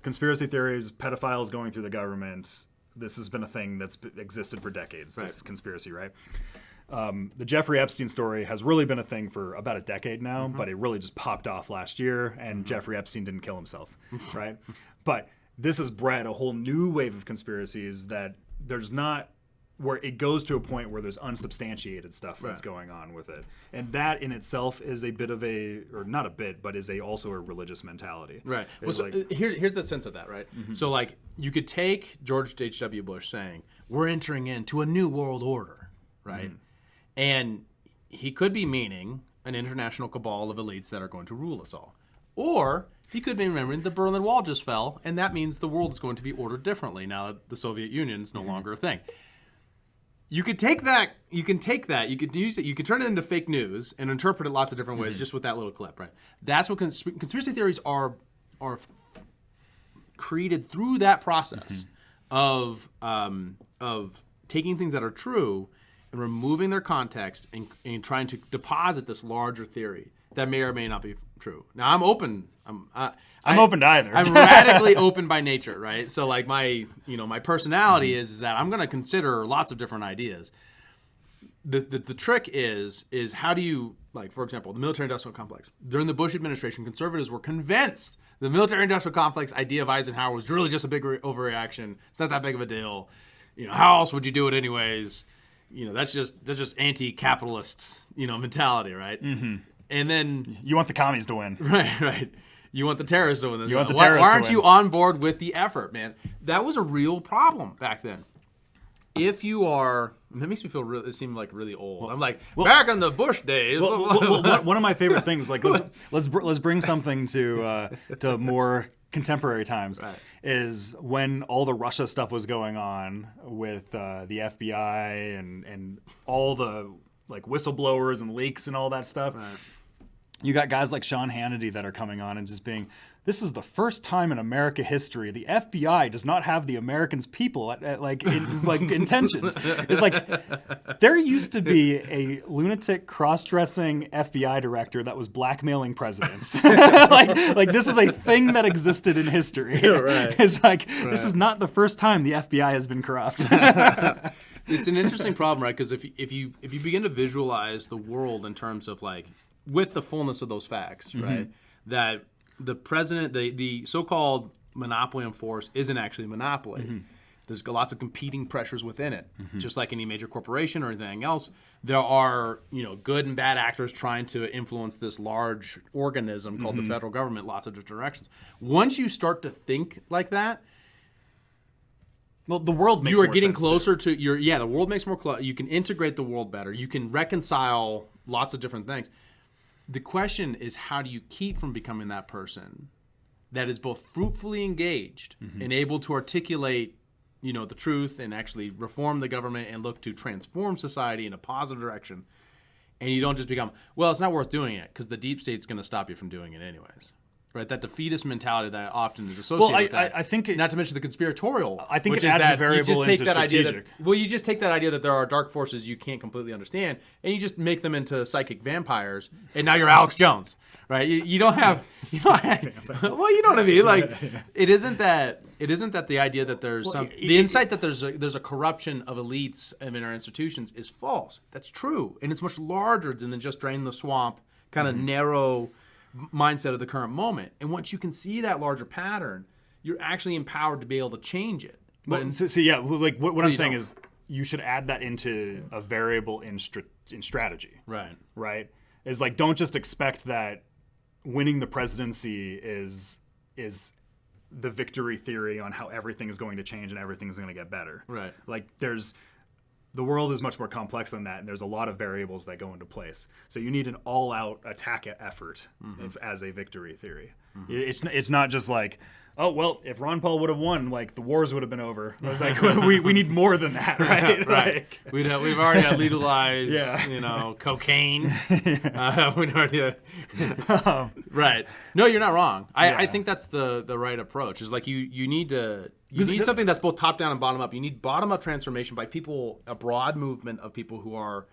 A: conspiracy theories, pedophiles going through the government. This has been a thing that's existed for decades. This conspiracy, right? the Jeffrey Epstein story has really been a thing for about a decade now, but it really just popped off last year, and Jeffrey Epstein didn't kill himself, right? But this has bred a whole new wave of conspiracies that there's not, where it goes to a point where there's unsubstantiated stuff that's going on with it. And that in itself is a bit of a, or not a bit, but is also a religious mentality.
C: Right. Well, so here's the sense of that, right? So like you could take George H.W. Bush saying, we're entering into a new world order, right? And he could be meaning an international cabal of elites that are going to rule us all. Or he could be remembering the Berlin Wall just fell, and that means the world is going to be ordered differently now that the Soviet Union is no longer a thing. You could take that. You could use it. You could turn it into fake news and interpret it lots of different ways, just with that little clip, right? That's what conspiracy theories are created through that process of taking things that are true and removing their context and trying to deposit this larger theory that may or may not be true. Now, I'm open. I'm
A: open to either.
C: I'm radically open by nature, right? So, like my personality is that I'm going to consider lots of different ideas. The trick is how do you, like, for example, the military-industrial complex. During the Bush administration, conservatives were convinced the military-industrial complex idea of Eisenhower was really just a big overreaction. It's not that big of a deal. How else would you do it anyways? That's just anti-capitalist, mentality, right? And then
A: you want the commies to win,
C: right? You want the terrorists to win.
A: You want the terrorists
C: Why aren't
A: to
C: you
A: win.
C: on board with the effort, man? That was a real problem back then. If you are, that makes me feel really. It seemed like really old. I'm like back in the Bush days.
A: One of my favorite things, like let's bring something to more contemporary times,
C: right.
A: is when all the Russia stuff was going on with the FBI and all the like whistleblowers and leaks and all that stuff.
C: Right.
A: You got guys like Sean Hannity that are coming on and just being, this is the first time in America history the FBI does not have the Americans' people at intentions. It's like there used to be a lunatic cross-dressing FBI director that was blackmailing presidents. like this is a thing that existed in history.
C: Right.
A: It's like this is not the first time the FBI has been corrupt.
C: It's an interesting problem, right? Because if you begin to visualize the world in terms of like with the fullness of those facts, right? That the president, the so-called monopoly on force isn't actually a monopoly. There's lots of competing pressures within it. Just like any major corporation or anything else, there are good and bad actors trying to influence this large organism called the federal government, lots of different directions. Once you start to think like that,
A: well, the world makes
C: you are
A: more
C: getting
A: sense
C: closer to your. Yeah, the world makes more close. You can integrate the world better. You can reconcile lots of different things. The question is, how do you keep from becoming that person that is both fruitfully engaged and able to articulate, the truth and actually reform the government and look to transform society in a positive direction, and you don't just become, well, it's not worth doing it because the deep state's going to stop you from doing it anyways. Right, that defeatist mentality that often is associated with that.
A: I think
C: not to mention the conspiratorial.
A: I think
C: which
A: it
C: is
A: adds
C: that
A: a variable
C: you just take
A: into
C: that idea
A: strategic.
C: you just take that idea that there are dark forces you can't completely understand, and you just make them into psychic vampires, and now you're Alex Jones, right? You don't have, well, you know what I mean. Like, it isn't that the idea that there's the insight that there's a corruption of elites and in our institutions is false. That's true, and it's much larger than just drain the swamp, kind of narrow mindset of the current moment. And once you can see that larger pattern, you're actually empowered to be able to change it. But
A: what I'm saying is you should add that into a variable in strategy. Right? Is like, don't just expect that winning the presidency is the victory theory on how everything is going to change and everything is going to get better.
C: Right.
A: Like the world is much more complex than that, and there's a lot of variables that go into place. So you need an all-out attack effort as a victory theory. It's not just like, oh, well, if Ron Paul would have won, like, the wars would have been over. It's like, we need more than that, right?
C: Right. We've already had legalized, cocaine. We'd already right. No, you're not wrong. I think that's the right approach. Is like you need something that's both top down and bottom up. You need bottom up transformation by people, a broad movement of people who are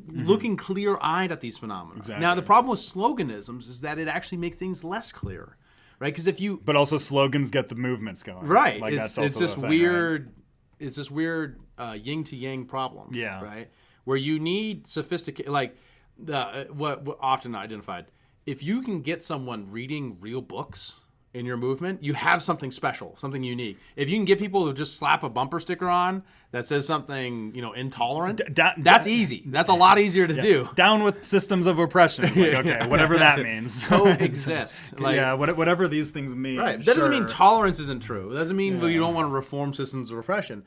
C: looking clear eyed at these phenomena.
A: Exactly.
C: Now the problem with sloganisms is that it actually makes things less clear. Right, because
A: but also slogans get the movements going.
C: Right,
A: like
C: it's
A: that's also
C: this
A: thing,
C: weird,
A: right?
C: it's this weird yin to yang problem.
A: Yeah.
C: Right, where you need sophisticated, like what often identified. If you can get someone reading real books in your movement, you have something special, something unique. If you can get people to just slap a bumper sticker on that says something, intolerant, that's easy. That's a lot easier to do.
A: Down with systems of oppression. It's like, okay, whatever that means.
C: Coexist.
A: Whatever these things mean.
C: Right. That doesn't mean tolerance isn't true. That doesn't mean you don't want to reform systems of oppression.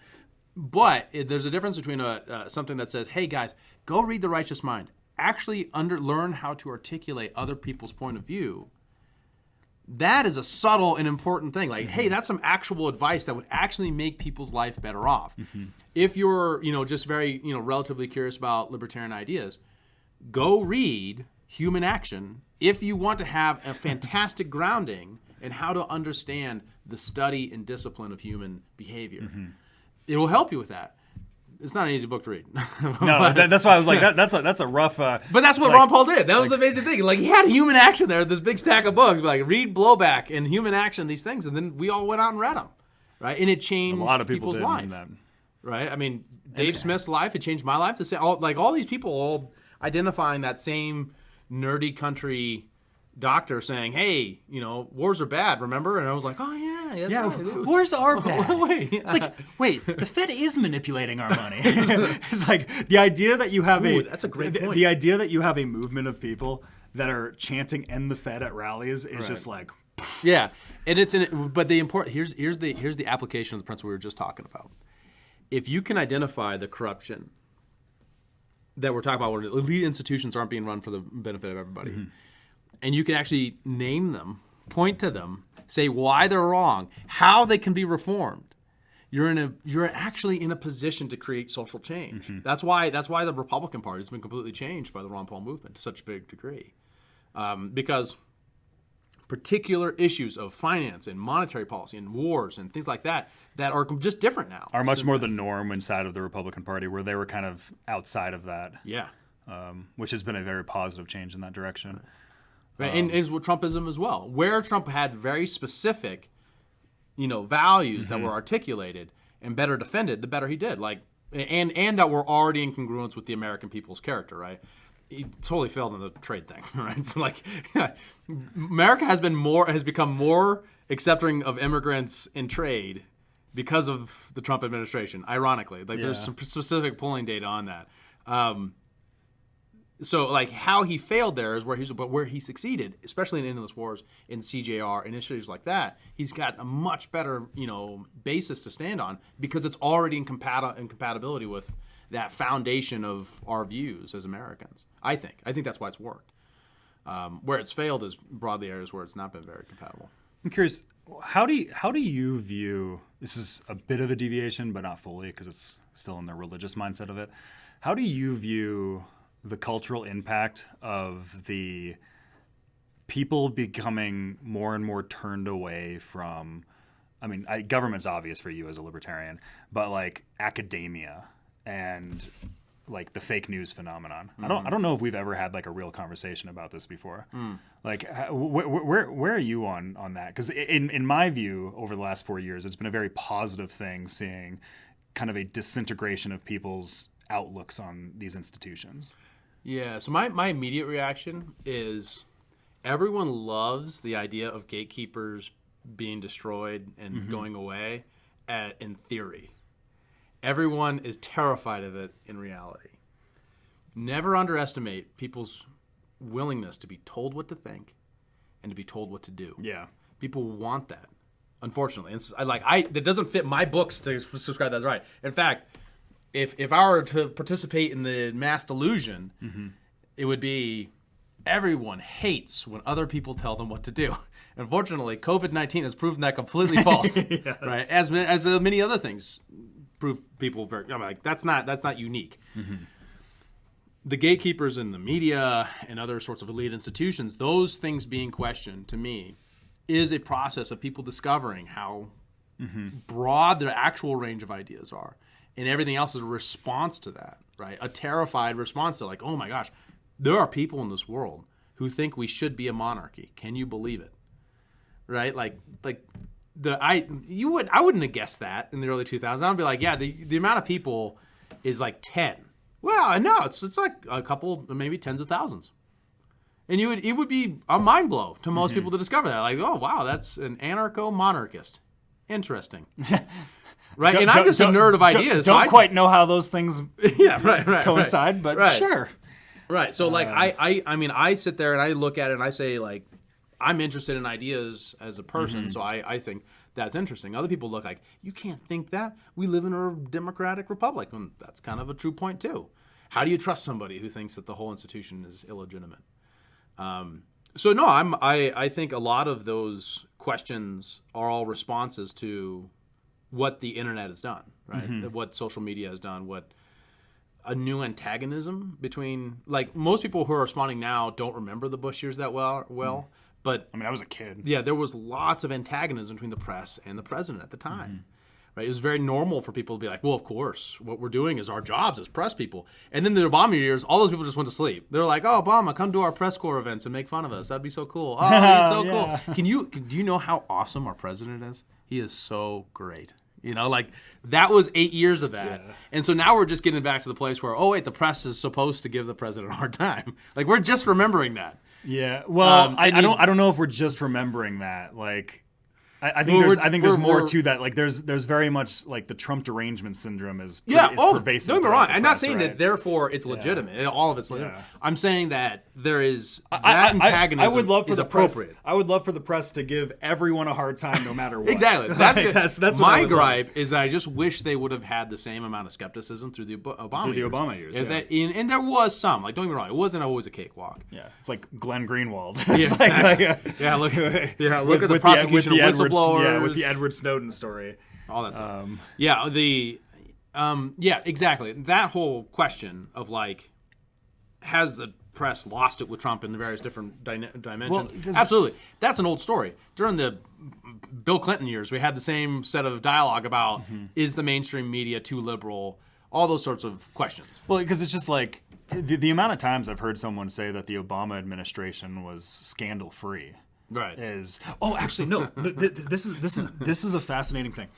C: But there's a difference between something that says, hey, guys, go read The Righteous Mind. Actually learn how to articulate other people's point of view. That is a subtle and important thing. Like, hey, that's some actual advice that would actually make people's life better off. If you're, just very, relatively curious about libertarian ideas, go read Human Action if you want to have a fantastic grounding in how to understand the study and discipline of human behavior. It will help you with that. It's not an easy book to read.
A: No, that's why I was like, that's a rough.
C: But that's what Ron Paul did. That was the amazing thing. Like, he had Human Action there, this big stack of books, but like read Blowback and Human Action, these things, and then we all went out and read them, right? And it changed
A: a lot of people
C: people's
A: did
C: life,
A: that.
C: right? I mean, Dave Smith's life, it changed my life. All these people all identifying that same nerdy country doctor saying, hey, wars are bad, remember? And I was like, oh, yeah. Right.
A: Wars are bad.
C: Wait.
A: It's like, wait, the Fed is manipulating our money. It's like the idea that you have
C: that's a great point.
A: The idea that you have a movement of people that are chanting "End the Fed" at rallies is just like,
C: yeah. And but the important here's the application of the principle we were just talking about. If you can identify the corruption that we're talking about, where elite institutions aren't being run for the benefit of everybody, and you can actually name them, point to them, say why they're wrong, how they can be reformed, you're actually in a position to create social change. That's why the Republican Party has been completely changed by the Ron Paul movement to such a big degree, because particular issues of finance and monetary policy and wars and things like that are just different now.
A: Are much more the norm inside of the Republican Party, where they were kind of outside of that.
C: Yeah.
A: Which has been a very positive change in that direction.
C: Right. And is what Trumpism as well, where Trump had very specific, values that were articulated and better defended, the better he did. Like, and that were already in congruence with the American people's character, right? He totally failed in the trade thing, right? So like, America has become more accepting of immigrants in trade because of the Trump administration. Ironically, like there's some specific polling data on that. So like how he failed there is where he succeeded, especially in Endless Wars, in CJR, and issues like that. He's got a much better, basis to stand on because it's already in compatibility with that foundation of our views as Americans. I think that's why it's worked. Where it's failed is broadly areas where it's not been very compatible.
A: I'm curious, how do you view, this is a bit of a deviation, but not fully because it's still in the religious mindset of it. How do you view the cultural impact of the people becoming more and more turned away from, government's obvious for you as a libertarian, but like academia and like the fake news phenomenon. I don't know if we've ever had like a real conversation about this before. Like where are you on that? Because in my view, over the last 4 years, it's been a very positive thing seeing kind of a disintegration of people's outlooks on these institutions.
C: Yeah, so my immediate reaction is everyone loves the idea of gatekeepers being destroyed and going away in theory. Everyone is terrified of it in reality. Never underestimate people's willingness to be told what to think and to be told what to do.
A: Yeah.
C: People want that, unfortunately. And that doesn't fit my books to subscribe that's right. In fact, if I were to participate in the mass delusion, it would be everyone hates when other people tell them what to do. Unfortunately, COVID-19 has proven that completely false,
A: Yes.
C: right? As many other things prove people very. That's not unique. The gatekeepers in the media and other sorts of elite institutions, those things being questioned, to me, is a process of people discovering how broad their actual range of ideas are. And everything else is a response to that, right? A terrified response to like, oh my gosh, there are people in this world who think we should be a monarchy. Can you believe it? Right? I wouldn't have guessed that in the early 2000s. I'd be like, yeah, the amount of people is like 10 Well, no, it's like a couple, maybe tens of thousands. And it would be a mind blow to most people to discover that. Like, oh, wow, that's an anarcho-monarchist. Interesting. Right? And I'm just a nerd of ideas.
A: Don't quite know how those things coincide,
C: right.
A: but sure.
C: Right. So, like, I mean, I sit there and I look at it and I say, like, I'm interested in ideas as a person, so I think that's interesting. Other people look like, you can't think that. We live in a democratic republic. And that's kind of a true point, too. How do you trust somebody who thinks that the whole institution is illegitimate? So no, I think a lot of those questions are all responses to what the internet has done, right? What social media has done, what a new antagonism between, like, most people who are responding now don't remember the Bush years that well, but
A: I mean, I was a kid.
C: Yeah, there was lots of antagonism between the press and the president at the time. Right? It was very normal for people to be like, well, of course, what we're doing is our jobs as press people. And then the Obama years, all those people just went to sleep. They're like, oh, Obama, come to our press corps events and make fun of us. That'd be so cool. Oh, he's so cool. Do you know how awesome our president is? He is so great. You know, like, that was 8 years of that. Yeah. And so now we're just getting back to the place where, oh, wait, the press is supposed to give the president a hard time. Like, we're just remembering that.
A: Yeah. Well, I don't know if we're just remembering that. Like, I think there's more to that. Like, there's very much, like, the Trump derangement syndrome is pervasive.
C: Don't get me wrong. I'm not saying that therefore it's legitimate. All of it's legitimate. Yeah. I'm saying that there is antagonism.
A: I would love for
C: is
A: the
C: appropriate.
A: Press, I would love for the press to give everyone a hard time, no matter what.
C: Exactly. That's my gripe. Is that I just wish they would have had the same amount of skepticism through the Obama years. And there was some. Like, don't get me wrong. It wasn't always a cakewalk.
A: Yeah. It's like Glenn Greenwald.
C: Look at the prosecution of whistleblowers.
A: Yeah, with the Edward Snowden story.
C: All that stuff. Exactly. That whole question of, like, has the press lost it with Trump in the various different dimensions? Well, absolutely. That's an old story. During the Bill Clinton years, we had the same set of dialogue about is the mainstream media too liberal? All those sorts of questions.
A: Well, because it's just like the amount of times I've heard someone say that the Obama administration was scandal-free.
C: Right.
A: Actually, no. This is a fascinating thing.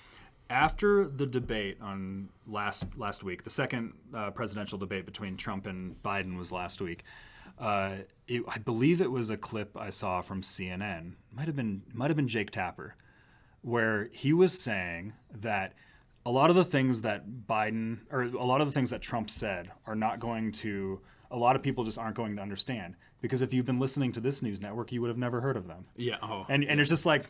A: After the debate on last week, the second presidential debate between Trump and Biden was last week. I believe it was a clip I saw from CNN. Might have been Jake Tapper, where he was saying that a lot of the things that Trump said are not going to. A lot of people just aren't going to understand, because if you've been listening to this news network, you would have never heard of them.
C: Yeah.
A: And it's just like,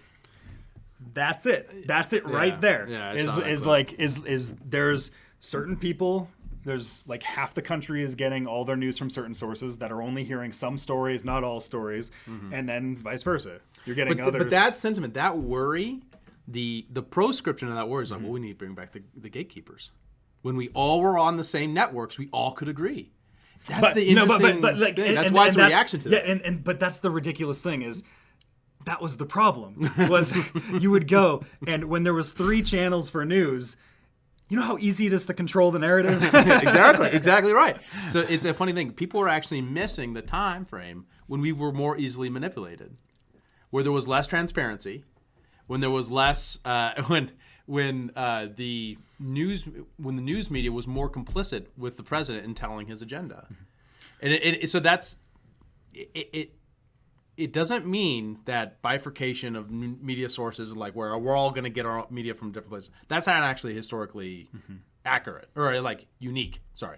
A: that's it. That's it right there.
C: Yeah.
A: Is there's certain people. There's like half the country is getting all their news from certain sources that are only hearing some stories, not all stories, and then vice versa. You're getting others.
C: But that sentiment, that worry, the proscription of that worry is like, well, we need to bring back the gatekeepers. When we all were on the same networks, we all could agree. That's the interesting thing. That's why it's a reaction to that.
A: Yeah, but that's the ridiculous thing is that was the problem. Was you would go, and when there was 3 channels for news, you know how easy it is to control the narrative?
C: Exactly right. So it's a funny thing. People are actually missing the time frame when we were more easily manipulated, where there was less transparency, when there was less when the news media was more complicit with the president in telling his agenda, and so that's it. It doesn't mean that bifurcation of media sources, like where we're all going to get our media from different places. That's not actually historically accurate or like unique. Sorry.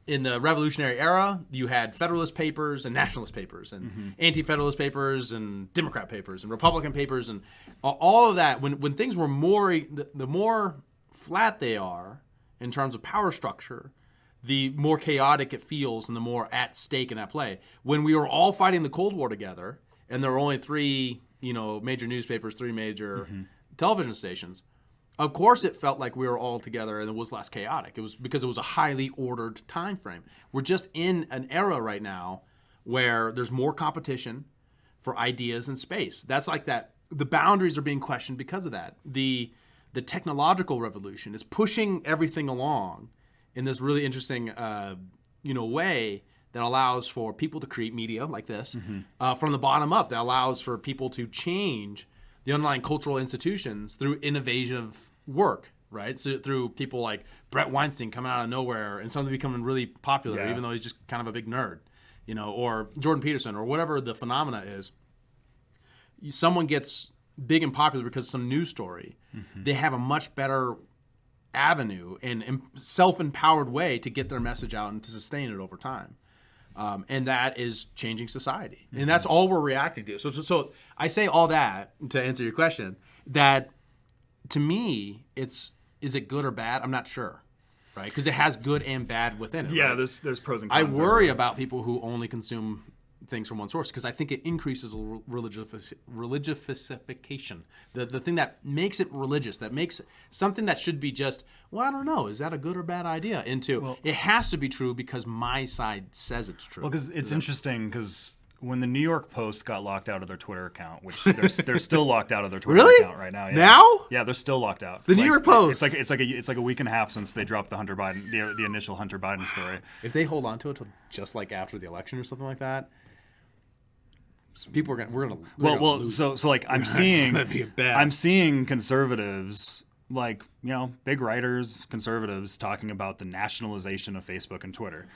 C: In the Revolutionary era, you had Federalist papers and Nationalist papers and Anti-Federalist papers and Democrat papers and Republican papers and all of that. When things were the more flat they are in terms of power structure, the more chaotic it feels and the more at stake and at play. When we were all fighting the Cold War together and there were only 3, major newspapers, 3 major television stations, of course it felt like we were all together and it was less chaotic. It was because it was a highly ordered time frame. We're just in an era right now where there's more competition for ideas and space. That's like that. The boundaries are being questioned because of that. The technological revolution is pushing everything along in this really interesting, way that allows for people to create media like this from the bottom up. That allows for people to change the underlying cultural institutions through innovative work right? So through people like Brett Weinstein coming out of nowhere and suddenly becoming really popular, even though he's just kind of a big nerd, or Jordan Peterson or whatever the phenomena is. Someone gets big and popular because of some news story. They have a much better avenue and self-empowered way to get their message out and to sustain it over time. And that is changing society. And that's all we're reacting to. So I say all that to answer your question, that to me, is it good or bad? I'm not sure, right? Because it has good and bad within it.
A: Yeah,
C: right?
A: there's pros and
C: I
A: cons.
C: worry about people who only consume things from one source because I think it increases religiosification. The thing that makes it religious, that makes something that should be just, well, I don't know, is that a good or bad idea? Into it has to be true because my side says it's true.
A: Well, because it's interesting because when the New York Post got locked out of their Twitter account, which they're still locked out of their Twitter account right now. Yeah.
C: Now?
A: Yeah, they're still locked out.
C: The New York Post.
A: It's like a week and a half since they dropped the Hunter Biden, the initial Hunter Biden story.
C: If they hold on to it till just like after the election or something like that, people are gonna lose.
A: So like I'm seeing conservatives, like, big writers, conservatives talking about the nationalization of Facebook and Twitter.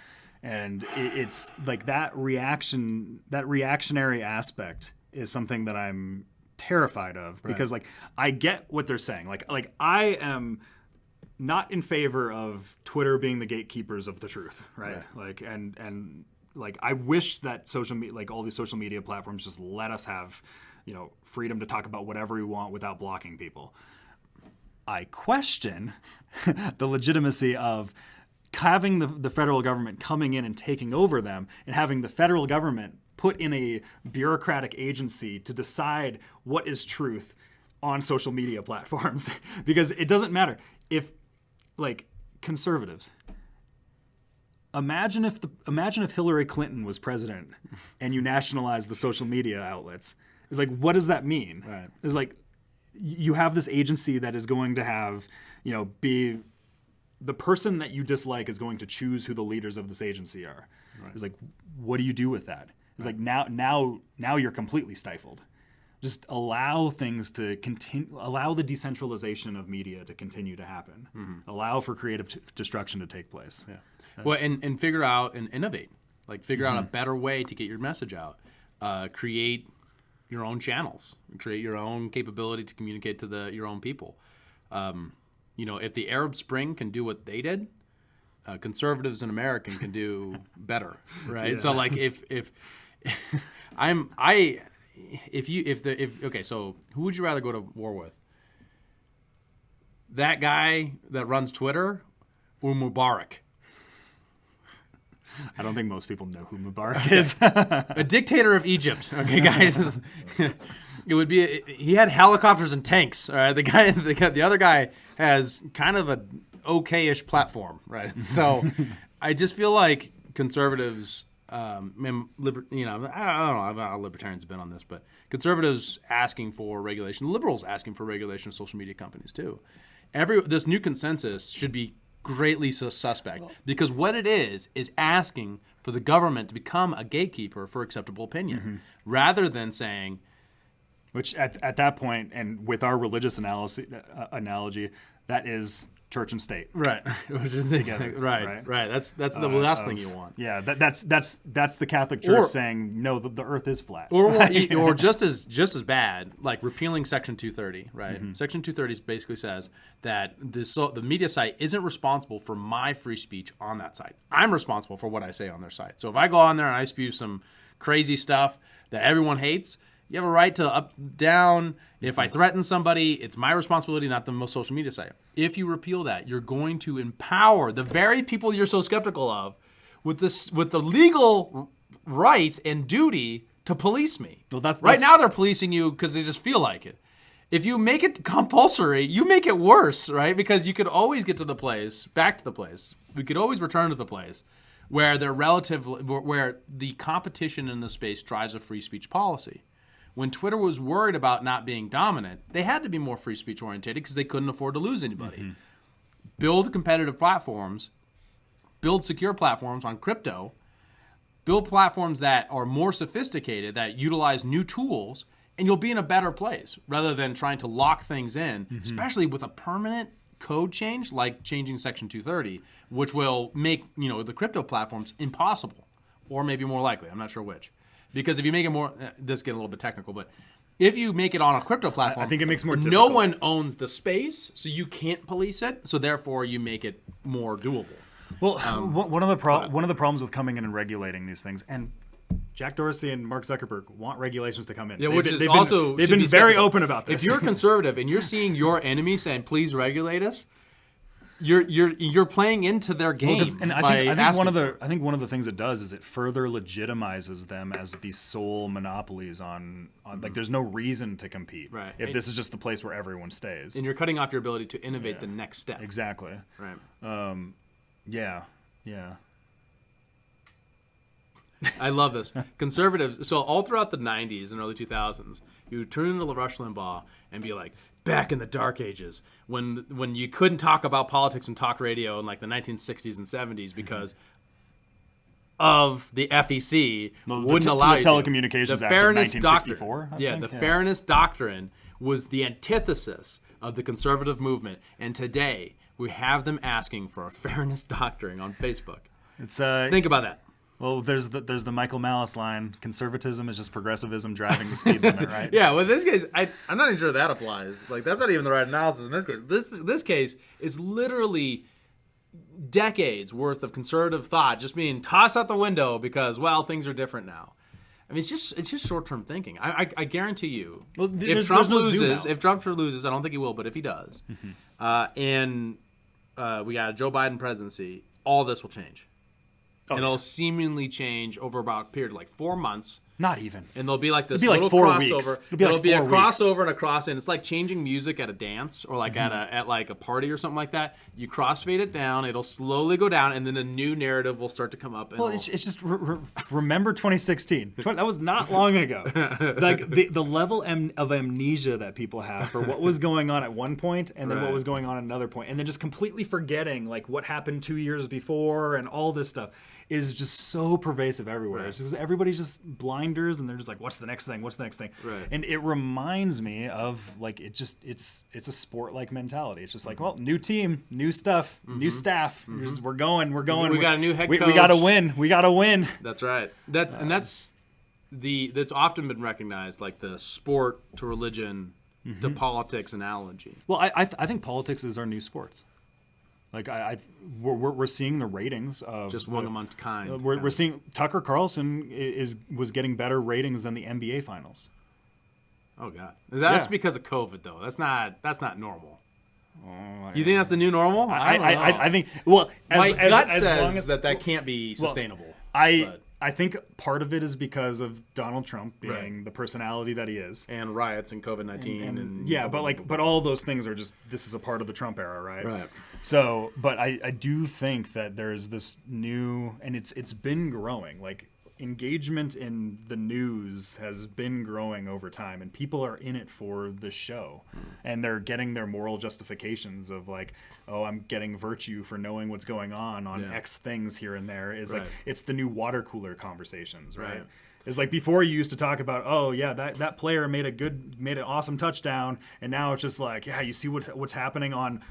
A: And it's like that reactionary aspect is something that I'm terrified of because like I get what they're saying. Like I am not in favor of Twitter being the gatekeepers of the truth, right? Like and like I wish that social media, like all these social media platforms, just let us have, freedom to talk about whatever we want without blocking people. I question the legitimacy of having the federal government coming in and taking over them and having the federal government put in a bureaucratic agency to decide what is truth on social media platforms. Because it doesn't matter if, like, conservatives, Imagine if Hillary Clinton was president and you nationalized the social media outlets. It's like, what does that mean?
C: Right.
A: It's like you have this agency that is going to have, be the person that you dislike is going to choose who the leaders of this agency are. Right. It's like, what do you do with that? It's like now you're completely stifled. Just allow things to continue. Allow the decentralization of media to continue to happen. Mm-hmm. Allow for creative destruction to take place.
C: Yeah. Well, and figure out and innovate. Like figure out a better way to get your message out. Create your own channels. Create your own capability to communicate to your own people. If the Arab Spring can do what they did, conservatives in America can do better, right? Yeah. So like so who would you rather go to war with? That guy that runs Twitter or Mubarak?
A: I don't think most people know who Mubarak is.
C: A dictator of Egypt. Okay, guys. It would be he had helicopters and tanks. All right, the other guy has kind of a okay-ish platform, right? So I just feel like conservatives, I don't know how libertarians have been on this, but conservatives asking for regulation, liberals asking for regulation of social media companies too. This new consensus should be greatly suspect because what it is asking for the government to become a gatekeeper for acceptable opinion rather than saying,
A: which at that point and with our religious analogy, that is church and state,
C: right? Which is together, right. That's the last thing you want.
A: Yeah, that's the Catholic Church saying no, the Earth is flat,
C: or just as bad, like repealing Section 230, right? Mm-hmm. Section 230 basically says that the media site isn't responsible for my free speech on that site. I'm responsible for what I say on their site. So if I go on there and I spew some crazy stuff that everyone hates, you have a right to up, down. If I threaten somebody, it's my responsibility, not the social media site. If you repeal that, you're going to empower the very people you're so skeptical of with the legal right and duty to police me. Well, right now they're policing you because they just feel like it. If you make it compulsory, you make it worse, right? Because you could always get to the place, back to the place. We could always return to the place where where the competition in the space drives a free speech policy. When Twitter was worried about not being dominant, they had to be more free speech oriented because they couldn't afford to lose anybody. Mm-hmm. Build competitive platforms, build secure platforms on crypto, build platforms that are more sophisticated, that utilize new tools, and you'll be in a better place rather than trying to lock things in, especially with a permanent code change, like changing Section 230, which will make the crypto platforms impossible, or maybe more likely. I'm not sure which, because if you make it more, this get a little bit technical, but if you make it on a crypto platform,
A: I think it makes more
C: no
A: difficult.
C: one owns the space, so you can't police it. So therefore, you make it more doable.
A: Well, one of the problems with coming in and regulating these things, and Jack Dorsey and Mark Zuckerberg want regulations to come in.
C: Yeah,
A: They've been very open about this.
C: If you're a conservative and you're seeing your enemy saying, "Please regulate us," you're playing into their game.
A: And I think one of the things it does is it further legitimizes them as the sole monopolies on like there's no reason to compete.
C: Right.
A: If this is just the place where everyone stays.
C: And you're cutting off your ability to innovate the next step.
A: Exactly.
C: Right.
A: Yeah.
C: I love this. Conservatives, so all throughout the 90s and early 2000s, you would turn into Rush Limbaugh and be like, back in the dark ages, when you couldn't talk about politics and talk radio in like the 1960s and 70s because of the FEC wouldn't allow you to.
A: Telecommunications Act of 1964.
C: The Fairness Doctrine was the antithesis of the conservative movement, and today we have them asking for a fairness doctrine on Facebook. Think about that.
A: Well, there's the Michael Malice line: conservatism is just progressivism driving the speed limit, right?
C: Yeah, well, in this case, I'm not even sure that applies. Like, that's not even the right analysis in this case. This case is literally decades worth of conservative thought just being tossed out the window because, well, things are different now. I mean, it's just short-term thinking. I guarantee you, if Trump loses, I don't think he will, but if he does, and we got a Joe Biden presidency, all this will change. And it'll seemingly change over about a period of like 4 months.
A: Not even.
C: And there'll be like this
A: little
C: like
A: crossover.
C: It'll be a crossover and a cross-in. It's like changing music at a dance or like at like a party or something like that. You crossfade it down, it'll slowly go down, and then a new narrative will start to come up. And
A: it's just remember 2016. That was not long ago. Like the level of amnesia that people have for what was going on at one point and then what was going on at another point, and then just completely forgetting like what happened 2 years before and all this stuff is just so pervasive everywhere.
C: Right.
A: It's just everybody's just blinders, and they're just like, "What's the next thing? What's the next thing?"
C: Right.
A: And it reminds me of like it's a sport-like mentality. It's just like, well, new team, new stuff, new staff. We're going.
C: We got a new head coach.
A: We got to win. We got to win.
C: That's right. That's often been recognized like the sport to religion to politics analogy.
A: Well, I think politics is our new sports. Like we're seeing the ratings of
C: just one among kind.
A: We're seeing Tucker Carlson was getting better ratings than the NBA finals.
C: Oh God, that's because of COVID though. That's not normal. You think that's the new normal?
A: I think. Well,
C: my gut says that can't be sustainable.
A: I think part of it is because of Donald Trump being the personality that he is,
C: and riots and COVID-19, and
A: but all those things are just this is a part of the Trump era, right?
C: Right.
A: So, but I do think that there's this new, and it's been growing. Like engagement in the news has been growing over time, and people are in it for the show, and they're getting their moral justifications of like, oh, I'm getting virtue for knowing what's going on X things here and there. Is like it's the new water cooler conversations, right? It's like before you used to talk about, oh yeah, that player made an awesome touchdown, and now it's just like, yeah, you see what's happening on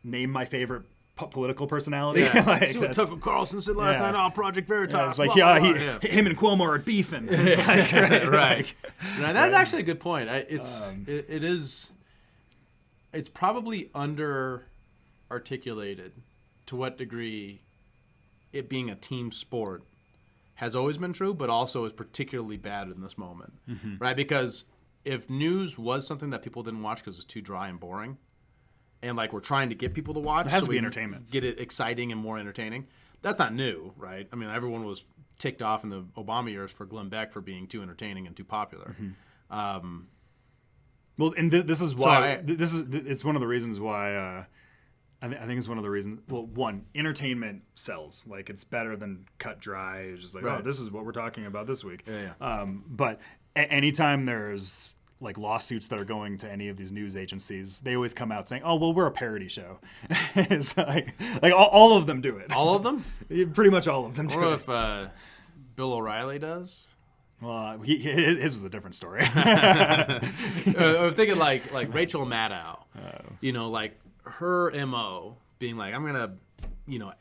A: name my favorite political personality.
C: Yeah.
A: Like,
C: see what Tucker Carlson said last night on Project Veritas.
A: It's like, him and Cuomo are beefing. It's like,
C: right. That's actually a good point. It's probably under articulated to what degree it being a team sport has always been true, but also is particularly bad in this moment, right? Because if news was something that people didn't watch because it's too dry and boring, and like we're trying to get people to watch,
A: it has to be entertainment,
C: get it exciting and more entertaining. That's not new, right? I mean, everyone was ticked off in the Obama years for Glenn Beck for being too entertaining and too popular.
A: Well, and this is why it's one of the reasons why. I think it's one of the reasons. Well, one, entertainment sells. Like it's better than cut dry. It's just like, oh, this is what we're talking about this week. But anytime there's like lawsuits that are going to any of these news agencies, they always come out saying, "Oh, well, we're a parody show." It's like all of them do it.
C: All of them?
A: Pretty much all of them do it.
C: Or if Bill O'Reilly does?
A: Well, his was a different story.
C: I'm thinking like Rachel Maddow. Like her MO being like, I'm going to,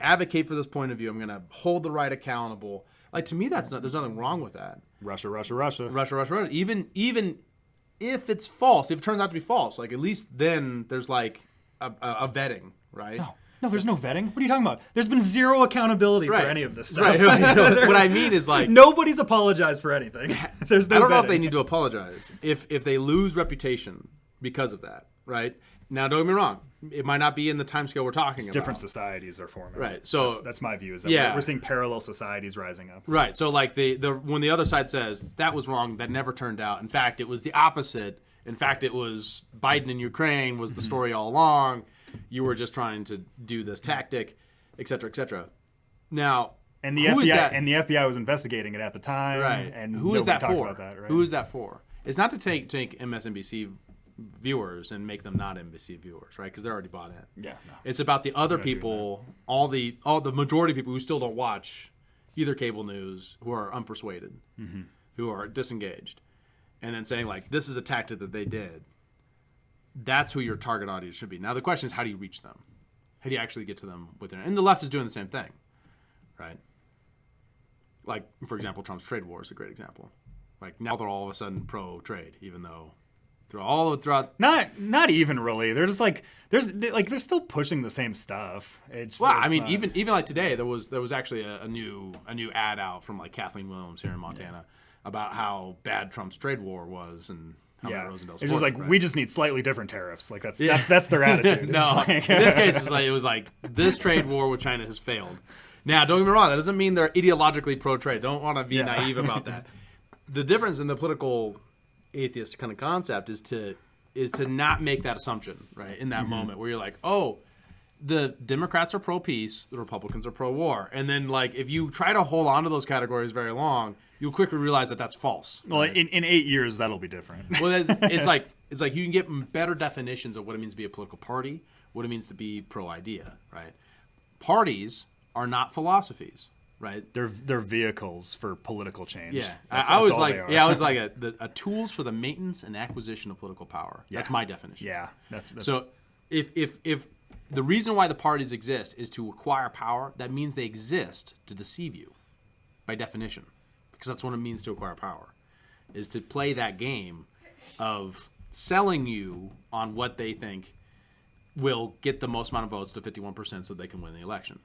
C: advocate for this point of view. I'm going to hold the right accountable. Like, to me, there's nothing wrong with that.
A: Russia.
C: Russia. Even if it's false, if it turns out to be false, like, at least then there's like a vetting, right?
A: No, there's no vetting. What are you talking about? There's been zero accountability for any of this stuff.
C: Right. What I mean is, like,
A: nobody's apologized for anything. There's no
C: I don't know
A: vetting.
C: if they need to apologize if they lose reputation because of that, right? Now, don't get me wrong. It might not be in the timescale we're talking about.
A: Different societies are forming.
C: Right. So
A: that's my view. Is that we're seeing parallel societies rising up.
C: Right. So like when the other side says that was wrong, that never turned out. In fact, it was the opposite. In fact, it was Biden and Ukraine was the story all along. You were just trying to do this tactic, et cetera, et cetera. Now,
A: and the FBI was investigating it at the time.
C: Right.
A: And
C: who is that
A: talked
C: for?
A: About that, right?
C: Who is that for? It's not to take MSNBC viewers and make them not NBC viewers, right? Because they're already bought in.
A: Yeah. No.
C: It's about the other people, all the majority of people who still don't watch either cable news, who are unpersuaded, who are disengaged, and then saying like, this is a tactic that they did. That's who your target audience should be. Now the question is, how do you reach them? How do you actually get to them within? And the left is doing the same thing, right? Like, for example, Trump's trade war is a great example. Like, now they're all of a sudden pro-trade, even though throughout.
A: Not even really. They're just like they're still pushing the same stuff.
C: Even like today, there was actually a new ad out from like Kathleen Williams here in Montana about how bad Trump's trade war was and.
A: It's just like, we just need slightly different tariffs. Like that's their attitude.
C: No, in this case, it was like this trade war with China has failed. Now, don't get me wrong. That doesn't mean they're ideologically pro-trade. Don't want to be naive about that. The difference in the political atheist kind of concept is to not make that assumption, right? In that moment where you're like, oh, the Democrats are pro-peace, the Republicans are pro-war, and then like if you try to hold on to those categories very long, you'll quickly realize that that's false.
A: Well, right? in 8 years, that'll be different.
C: Well, it's like you can get better definitions of what it means to be a political party, what it means to be pro-idea, right? Parties are not philosophies, right?
A: They're vehicles for political change.
C: Yeah,
A: I was like
C: a tools for the maintenance and acquisition of political power.
A: Yeah.
C: That's my definition.
A: Yeah, that's
C: so. If the reason why the parties exist is to acquire power, that means they exist to deceive you, by definition. Because that's what it means to acquire power, is to play that game of selling you on what they think will get the most amount of votes to 51% so they can win the election.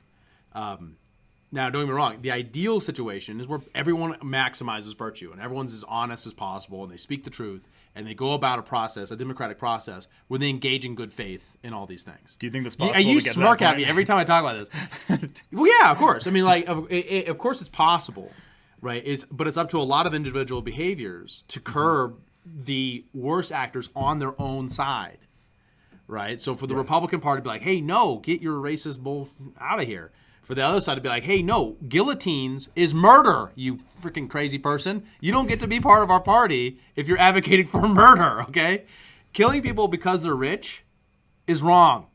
C: Now, don't get me wrong, the ideal situation is where everyone maximizes virtue and everyone's as honest as possible and they speak the truth and they go about a democratic process where they engage in good faith in all these things.
A: Do you think that's possible?
C: You smirk at me every time I talk about this. Well, yeah, of course. I mean, like, of course it's possible. Right, but it's up to a lot of individual behaviors to curb the worst actors on their own side, right? So for the Republican Party to be like, hey, no, get your racist bull out of here. For the other side to be like, hey, no, guillotines is murder, you freaking crazy person. You don't get to be part of our party if you're advocating for murder, okay? Killing people because they're rich is wrong.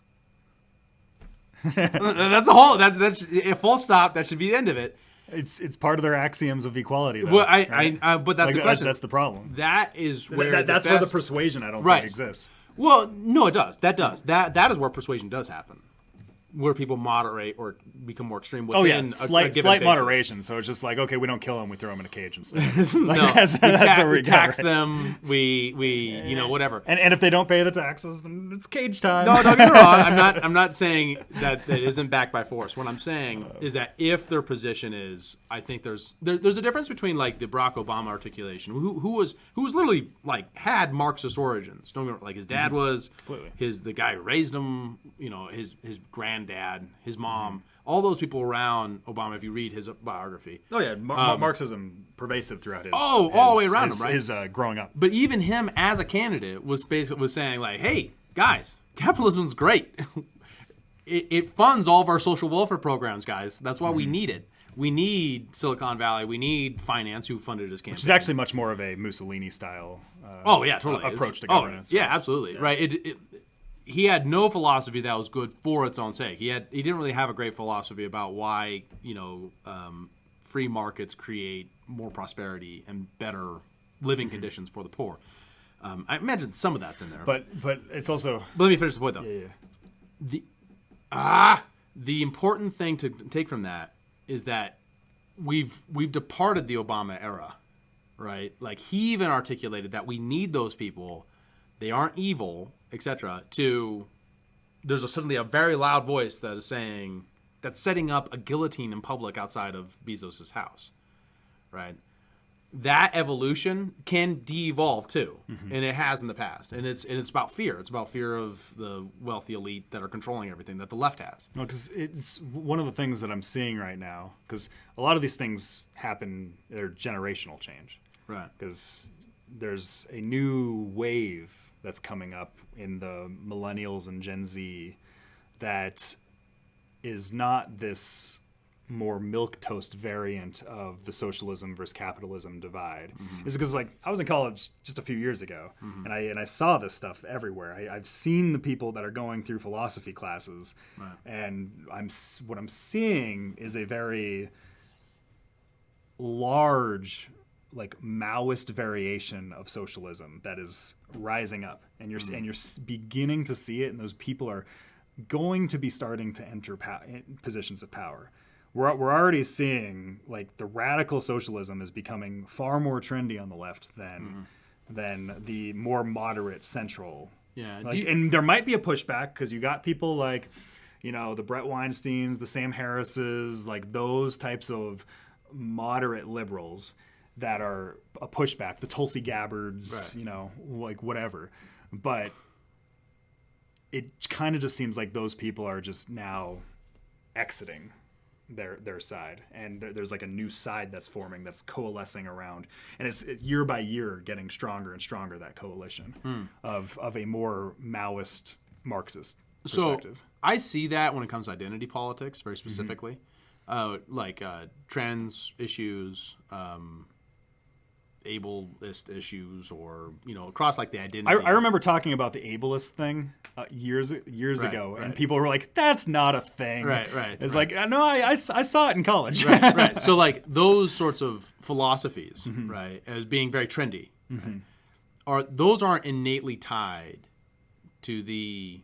C: That's a full stop. That should be the end of it.
A: It's part of their axioms of equality, though.
C: Well,
A: right?
C: But that's the question.
A: That's the problem.
C: That is where
A: that's where the persuasion I don't think exists.
C: Well, no, it does. That is where persuasion does happen, where people moderate or become more extreme within
A: slight
C: basis.
A: moderation. So it's just like, okay, we don't kill them, we throw them in a cage instead.
C: We tax them. We whatever.
A: And if they don't pay the taxes, then it's cage time.
C: No, don't get me wrong. I'm not saying that isn't backed by force. What I'm saying is that if their position is, I think there's a difference between like the Barack Obama articulation, who was literally like had Marxist origins. Don't get me wrong, like his dad was, the guy who raised him, his granddad, his mom, all those people around Obama, if you read his biography.
A: Oh, yeah. Marxism pervasive throughout his...
C: all the way around him, right?
A: His growing up.
C: But even him as a candidate was saying, like, hey, guys, capitalism's great. it funds all of our social welfare programs, guys. That's why we need it. We need Silicon Valley. We need finance who funded his campaign.
A: Which is actually much more of a Mussolini-style approach to governance.
C: Yeah, absolutely. Yeah. Right. He had no philosophy that was good for its own sake. He didn't really have a great philosophy about why free markets create more prosperity and better living conditions for the poor. I imagine some of that's in there.
A: But it's also.
C: But let me finish the point though.
A: Yeah.
C: The important thing to take from that is that we've departed the Obama era, right? Like he even articulated that we need those people. They aren't evil, etc. There's suddenly a very loud voice that is saying that's setting up a guillotine in public outside of Bezos's house, right? That evolution can de-evolve too, and it has in the past. And it's about fear. It's about fear of the wealthy elite that are controlling everything that the left has.
A: No, because it's one of the things that I'm seeing right now. Because a lot of these things happen; they're generational change.
C: Right.
A: Because there's a new wave that's coming up in the millennials and Gen Z that is not this more milquetoast variant of the socialism versus capitalism divide. It's because like I was in college just a few years ago, and I saw this stuff everywhere. I've seen the people that are going through philosophy classes, and what I'm seeing is a very large, like Maoist variation of socialism that is rising up, and you're beginning to see it, and those people are going to be starting to enter positions of power. We're already seeing like the radical socialism is becoming far more trendy on the left than the more moderate central.
C: Yeah,
A: and there might be a pushback because you got people like, the Brett Weinsteins, the Sam Harrises, like those types of moderate liberals that are a pushback. The Tulsi Gabbards, like whatever, but it kind of just seems like those people are just now exiting their side, and there's like a new side that's forming, that's coalescing around, and it's year by year getting stronger and stronger, that coalition of a more Maoist Marxist perspective.
C: So I see that when it comes to identity politics very specifically, like trans issues, ableist issues, or across like the identity.
A: I remember talking about the ableist thing years ago, and people were like, "That's not a thing."
C: Right.
A: It's like, no, I saw it in college.
C: Right. So like those sorts of philosophies, right, as being very trendy, right, aren't innately tied to the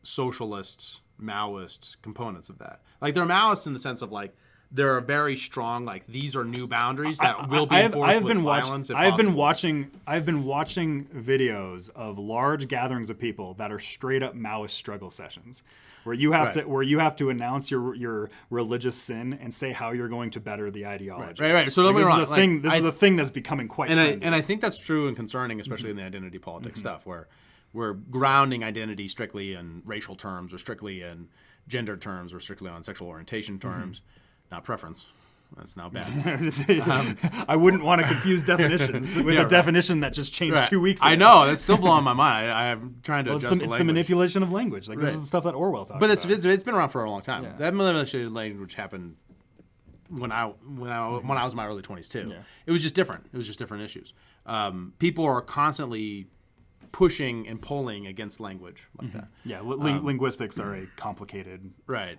C: socialist, Maoist components of that. Like they're Maoist in the sense of like, there are very strong, like these are new boundaries that will be enforced with violence.
A: I've been watching videos of large gatherings of people that are straight up Maoist struggle sessions, where you have to announce your religious sin and say how you're going to better the ideology.
C: Right. So don't get me wrong.
A: This is a thing that's becoming quite trendy.
C: And I think that's true and concerning, especially in the identity politics stuff, where we're grounding identity strictly in racial terms, or strictly in gender terms, or strictly on sexual orientation terms. Not preference. That's now bad.
A: I wouldn't want to confuse definitions with a definition that just changed 2 weeks ago.
C: I know. That's still blowing my mind. I'm trying to adjust the language.
A: It's the manipulation of language. Like this is the stuff that Orwell talked about.
C: But it's been around for a long time. Yeah. That manipulation of language happened when I was in my early 20s too. Yeah. It was just different. It was just different issues. People are constantly pushing and pulling against language like that.
A: Yeah, linguistics are a complicated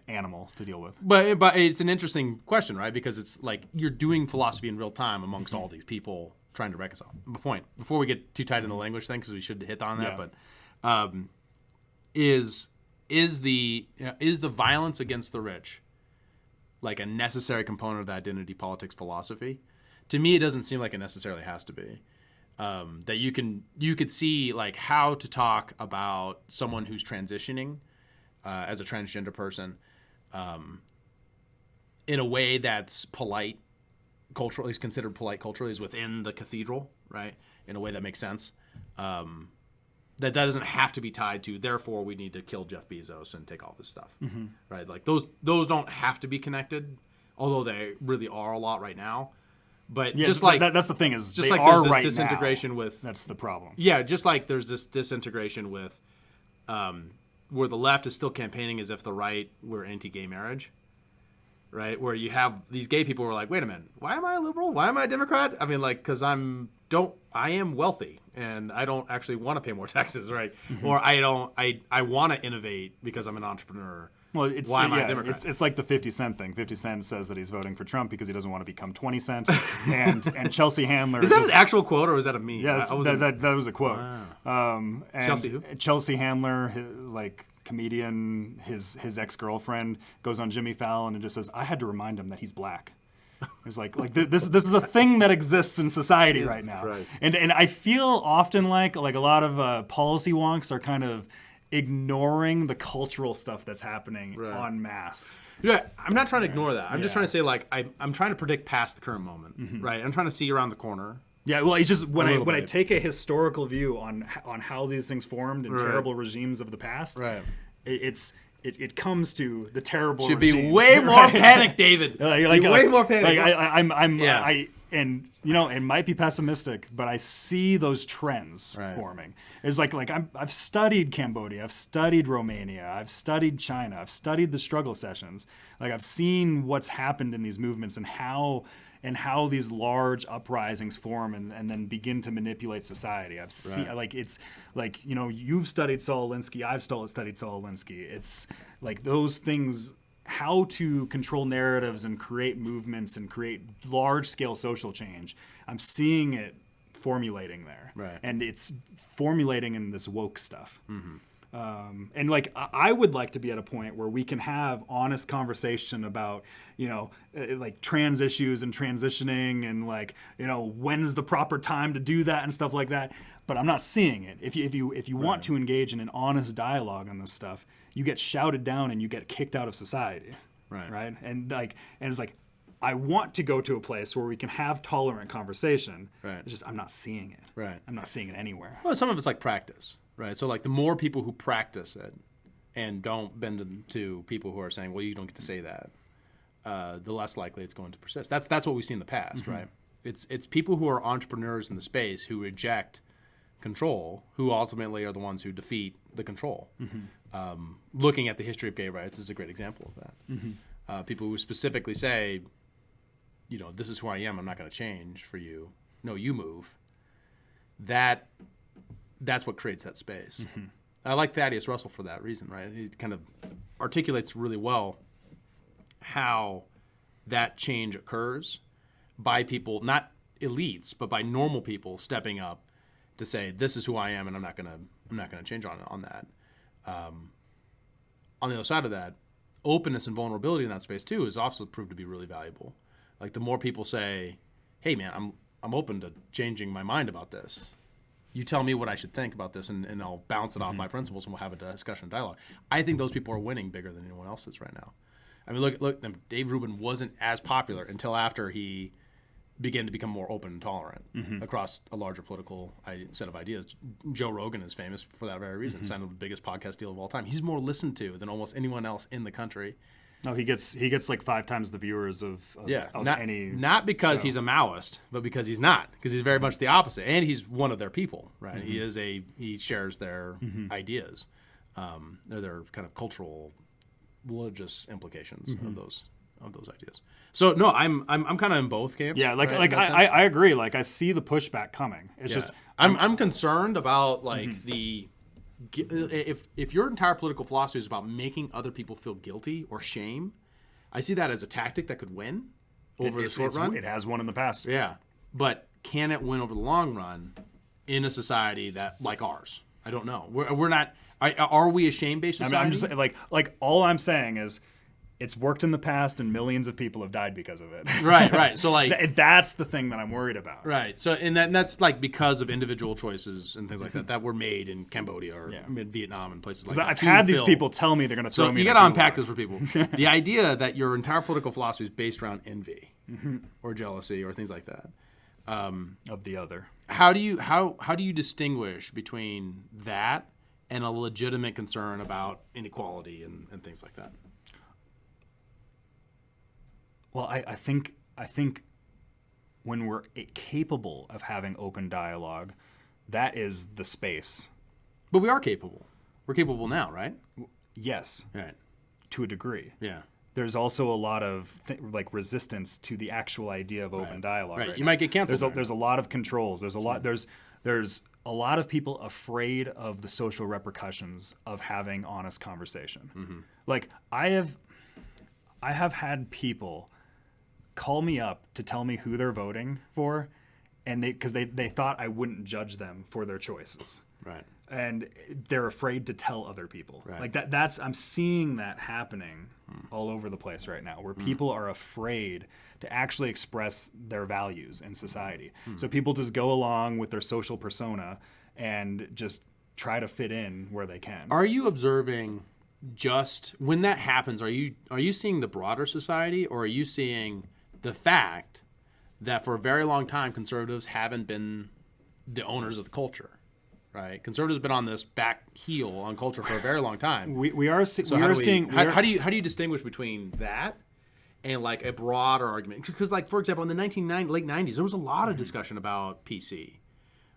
A: animal to deal with.
C: But it's an interesting question, right? Because it's like you're doing philosophy in real time amongst all these people trying to reconcile. My point, before we get too tight in the language thing, because we should hit on that, but is the violence against the rich like a necessary component of the identity politics philosophy? To me, it doesn't seem like it necessarily has to be. That you could see like how to talk about someone who's transitioning as a transgender person in a way that's polite culturally, is considered polite culturally, is within the cathedral, right? In a way that makes sense. That doesn't have to be tied to, therefore we need to kill Jeff Bezos and take all this stuff, right? Like those don't have to be connected, although they really are a lot right now. But just like
A: that's the thing, is
C: just
A: they
C: like
A: are
C: there's this
A: right
C: disintegration
A: now.
C: with
A: That's the problem.
C: Yeah, just like there's this disintegration with where the left is still campaigning as if the right were anti-gay marriage, right? Where you have these gay people who are like, wait a minute, why am I a liberal? Why am I a Democrat? I mean, like, because I am wealthy and I don't actually want to pay more taxes, right? Or I want to innovate because I'm an entrepreneur.
A: Well,
C: why am I a Democrat?
A: It's like the 50 Cent thing. 50 Cent says that he's voting for Trump because he doesn't want to become 20 Cent. And Chelsea Handler...
C: Is that his actual quote, or is that a meme?
A: Yeah, that was a quote.
C: Wow.
A: And
C: Chelsea who?
A: Chelsea Handler, like, comedian, his ex-girlfriend goes on Jimmy Fallon and just says, I had to remind him that he's black. It's like this is a thing that exists in society right now.
C: Christ.
A: And I feel often like a lot of policy wonks are kind of ignoring the cultural stuff that's happening en masse.
C: Yeah, I'm not trying to ignore that. I'm just
A: Yeah.
C: trying to say, like, I'm trying to predict past the current moment, right? I'm trying to see around the corner.
A: Yeah, well, it's just when I
C: bit.
A: take a historical view on how these things formed in
C: Right.
A: terrible regimes of the past,
C: Right.
A: it comes to the terrible.
C: Should be
A: regimes,
C: way more
A: right?
C: panic, David.
A: Like,
C: Be way more panic.
A: Like I'm
C: Yeah.
A: and you know, it might be pessimistic, but I see those trends
C: Right.
A: forming. It's like I've studied Cambodia, I've studied Romania, I've studied China, I've studied the struggle sessions. Like I've seen what's happened in these movements and how these large uprisings form and then begin to manipulate society. I've seen like it's like, you know, you've studied Saul Alinsky, I've studied Saul Alinsky. It's like those things, how to control narratives and create movements and create large-scale social change. I'm seeing it formulating there.
C: Right.
A: And it's formulating in this woke stuff. And like I would like to be at a point where we can have honest conversation about, you know, like trans issues and transitioning and like, you know, when's the proper time to do that and stuff like that. But I'm not seeing it. If you want to engage in an honest dialogue on this stuff, you get shouted down and you get kicked out of society. Right. And it's like I want to go to a place where we can have tolerant conversation.
C: Right.
A: It's just I'm not seeing it.
C: Right.
A: I'm not seeing it anywhere.
C: Well, some of it's like practice, right? So like the more people who practice it and don't bend to people who are saying, well, you don't get to say that, the less likely it's going to persist. That's what we've seen in the past, right? It's people who are entrepreneurs in the space who reject control, who ultimately are the ones who defeat the control. Looking at the history of gay rights is a great example of that. People who specifically say, you know, this is who I am, I'm not going to change for you. No, you move. That's what creates that space. I like Thaddeus Russell for that reason, right? He kind of articulates really well how that change occurs by people, not elites, but by normal people stepping up to say, this is who I am, and I'm not gonna change on that. On the other side of that, openness and vulnerability in that space too is also proved to be really valuable. Like the more people say, hey man, I'm open to changing my mind about this. You tell me what I should think about this, and I'll bounce it off my principles, and we'll have a discussion, dialogue. I think those people are winning bigger than anyone else is right now. I mean, look, Dave Rubin wasn't as popular until after he began to become more open and tolerant across a larger political set of ideas. Joe Rogan is famous for that very reason. Signed the biggest podcast deal of all time. He's more listened to than almost anyone else in the country.
A: No, he gets like 5 times the viewers of any.
C: Not because
A: show.
C: he's a Maoist, but because he's not. Because he's very much the opposite, and he's one of their people, right? He shares their ideas, their kind of cultural, religious implications of those ideas. So no, I'm kind of in both camps.
A: Yeah, like
C: right,
A: I agree. Like I see the pushback coming. It's just
C: I'm concerned about like the. If your entire political philosophy is about making other people feel guilty or shame, I see that as a tactic that could win over the short run.
A: It has won in the past.
C: Yeah, but can it win over the long run in a society that like ours? I don't know. We're not. Are we a shame-based society?
A: I'm just like all I'm saying is, it's worked in the past, and millions of people have died because of it.
C: Right. So like
A: that's the thing that I'm worried about.
C: Right. So and that's like because of individual choices and things like that were made in Cambodia or in Vietnam and places like that.
A: I've had these people tell me they're going to throw
C: so
A: me.
C: You got to unpack this for people. The idea that your entire political philosophy is based around envy or jealousy or things like that
A: of the other.
C: How do you distinguish between that and a legitimate concern about inequality and things like that?
A: Well, I think when we're capable of having open dialogue, that is the space.
C: But we are capable. We're capable now, right?
A: Yes,
C: Right.
A: to a degree.
C: Yeah.
A: There's also a lot of resistance to the actual idea of open dialogue.
C: Right. You
A: now.
C: might get canceled.
A: There's a lot of controls. There's a lot of people afraid of the social repercussions of having honest conversation. Like I have had people call me up to tell me who they're voting for, and because they thought I wouldn't judge them for their choices.
C: Right.
A: and they're afraid to tell other people.
C: Right.
A: Like that's I'm seeing that happening all over the place right now, where people are afraid to actually express their values in society. So people just go along with their social persona and just try to fit in where they can.
C: Are you observing just when that happens? Are you seeing the broader society, or are you seeing the fact that for a very long time conservatives haven't been the owners of the culture? Right, conservatives have been on this back heel on culture for a very long time.
A: How
C: do you distinguish between that and like a broader argument? Because, like, for example, in the late 90s, there was a lot of discussion about PC,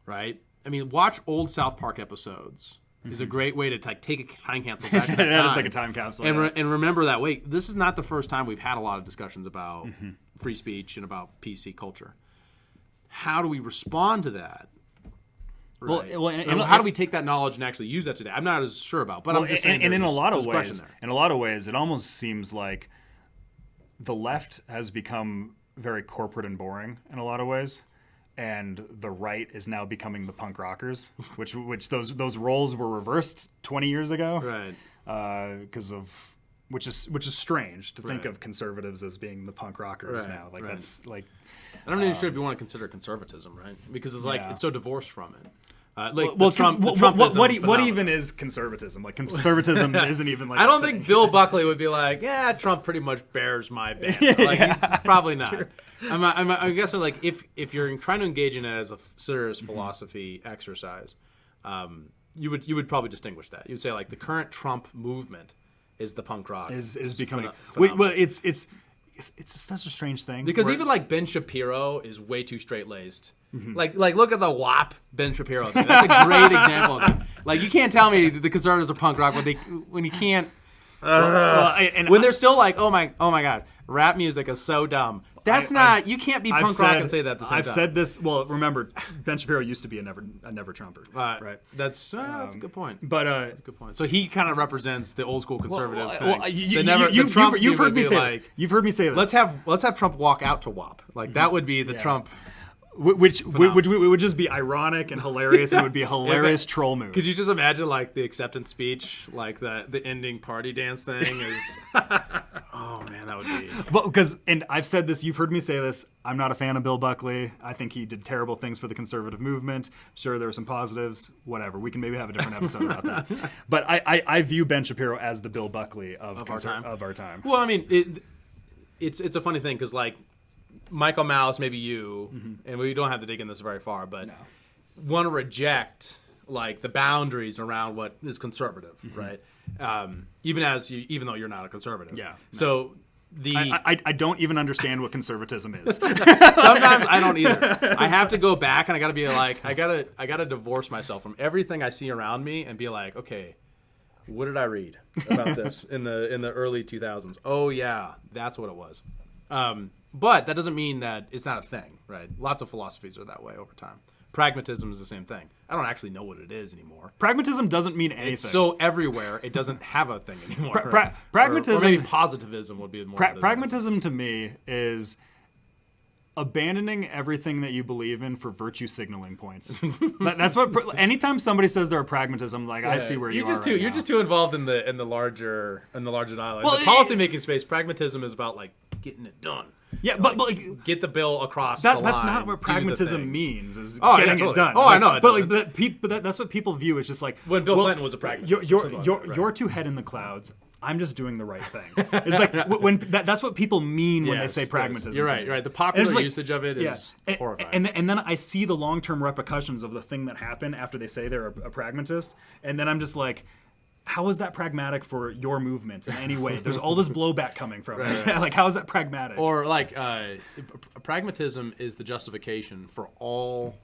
C: right? I mean, watch old South Park episodes is a great way to take a time capsule back to that time.
A: That is like a time capsule.
C: And remember that, wait, this is not the first time we've had a lot of discussions about free speech and about PC culture. How do we respond to that? Right.
A: Well, and
C: how do we take that knowledge and actually use that today? I'm not as sure about, but I'm just saying.
A: And in a lot of ways, it almost seems like the left has become very corporate and boring in a lot of ways, and the right is now becoming the punk rockers, which those roles were reversed 20 years ago,
C: right?
A: Because of which is strange to think of conservatives as being the punk rockers now. Like that's like.
C: I'm not even sure if you want to consider conservatism, right? Because it's like it's so divorced from it.
A: What even is conservatism? Like conservatism isn't even like.
C: I don't think Bill Buckley would be like, yeah, Trump pretty much bears my banner. Like he's probably not. I guess like if you're trying to engage in it as a serious philosophy exercise, you would probably distinguish that. You'd say like the current Trump movement is the punk rock
A: is becoming. Well, it's such a strange thing
C: because even like Ben Shapiro is way too straight laced. Like look at the WAP Ben Shapiro thing. That's a great example of that. Like you can't tell me the conservatives are punk rock when you can't when they're still like oh my god, rap music is so dumb. That's you can't be punk rock and say that at the same time.
A: I've said this. Well, remember Ben Shapiro used to be a never Trumper, right?
C: That's a good point.
A: But
C: that's a good point. So he kind of represents the old school conservative thing.
A: You've heard me say this. You've heard me say this.
C: Let's have Trump walk out to WAP. Like that would be the Trump.
A: Which would just be ironic and hilarious, and would be a hilarious troll move.
C: Could you just imagine like the acceptance speech, like the ending party dance thing is? Oh man, that would be.
A: Well, and I've said this. You've heard me say this. I'm not a fan of Bill Buckley. I think he did terrible things for the conservative movement. Sure, there were some positives. Whatever. We can maybe have a different episode about that. But I view Ben Shapiro as the Bill Buckley of our time.
C: Well, I mean, it's a funny thing because like. Michael Malice, maybe you, and we don't have to dig in this very far, but want to reject like the boundaries around what is conservative, right? Even though you're not a conservative.
A: Yeah.
C: So
A: I don't even understand what conservatism is.
C: Sometimes I don't either. I have to go back and I got to be like, I gotta divorce myself from everything I see around me and be like, okay, what did I read about this in the early 2000s? Oh yeah, that's what it was. But that doesn't mean that it's not a thing, right? Lots of philosophies are that way over time. Pragmatism is the same thing. I don't actually know what it is anymore.
A: Pragmatism doesn't mean anything.
C: It's so everywhere, it doesn't have a thing anymore.
A: Pragmatism,
C: or maybe positivism would be more.
A: Pragmatism to me is abandoning everything that you believe in for virtue signaling points. That's what. Anytime somebody says they're a pragmatism, like I see where you're just
C: you're just too involved in the larger dialogue. Well, the policy making space, pragmatism is about like getting it done.
A: Yeah, but like
C: get the bill across the line.
A: That's not what pragmatism means. Is getting it done.
C: Oh, I know.
A: But that's what people view as just like
C: when Bill Clinton was a pragmatist.
A: You're too head in the clouds. I'm just doing the right thing. It's like when that's what people mean when they say pragmatism.
C: You're right. You're right. The popular usage of it is horrifying.
A: And then I see the long-term repercussions of the thing that happened after they say they're a pragmatist, and then I'm just like, how is that pragmatic for your movement in any way? There's all this blowback coming from it. Like, how is that pragmatic?
C: Or like, pragmatism is the justification for all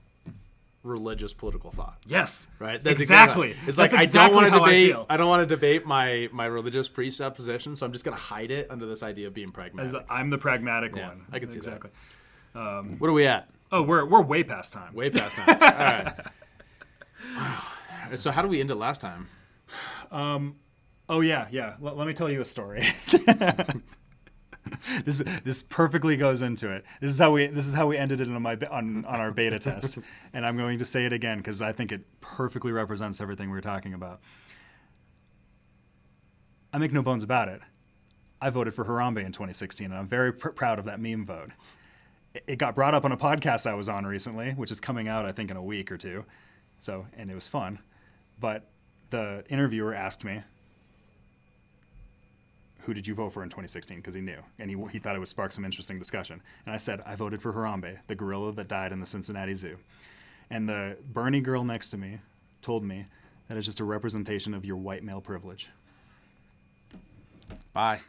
C: religious political thought.
A: Yes.
C: Right?
A: That's exactly.
C: It's like I don't want to debate my religious presupposition, so I'm just going to hide it under this idea of being pragmatic.
A: I'm the pragmatic one.
C: I can see
A: exactly.
C: That. What are we at?
A: Oh, we're way past time.
C: Way past time. All right. So how did we end it last time?
A: Oh yeah. Let me tell you a story. This perfectly goes into it. This is how we ended it on our beta test, and I'm going to say it again because I think it perfectly represents everything we're talking about. I make no bones about it. I voted for Harambe in 2016, and I'm very proud of that meme vote. It got brought up on a podcast I was on recently, which is coming out, I think, in a week or two. So, and it was fun. But the interviewer asked me, who did you vote for in 2016? Because he knew, and he thought it would spark some interesting discussion. And I said, I voted for Harambe, the gorilla that died in the Cincinnati Zoo. And the Bernie girl next to me told me that it's just a representation of your white male privilege.
C: Bye.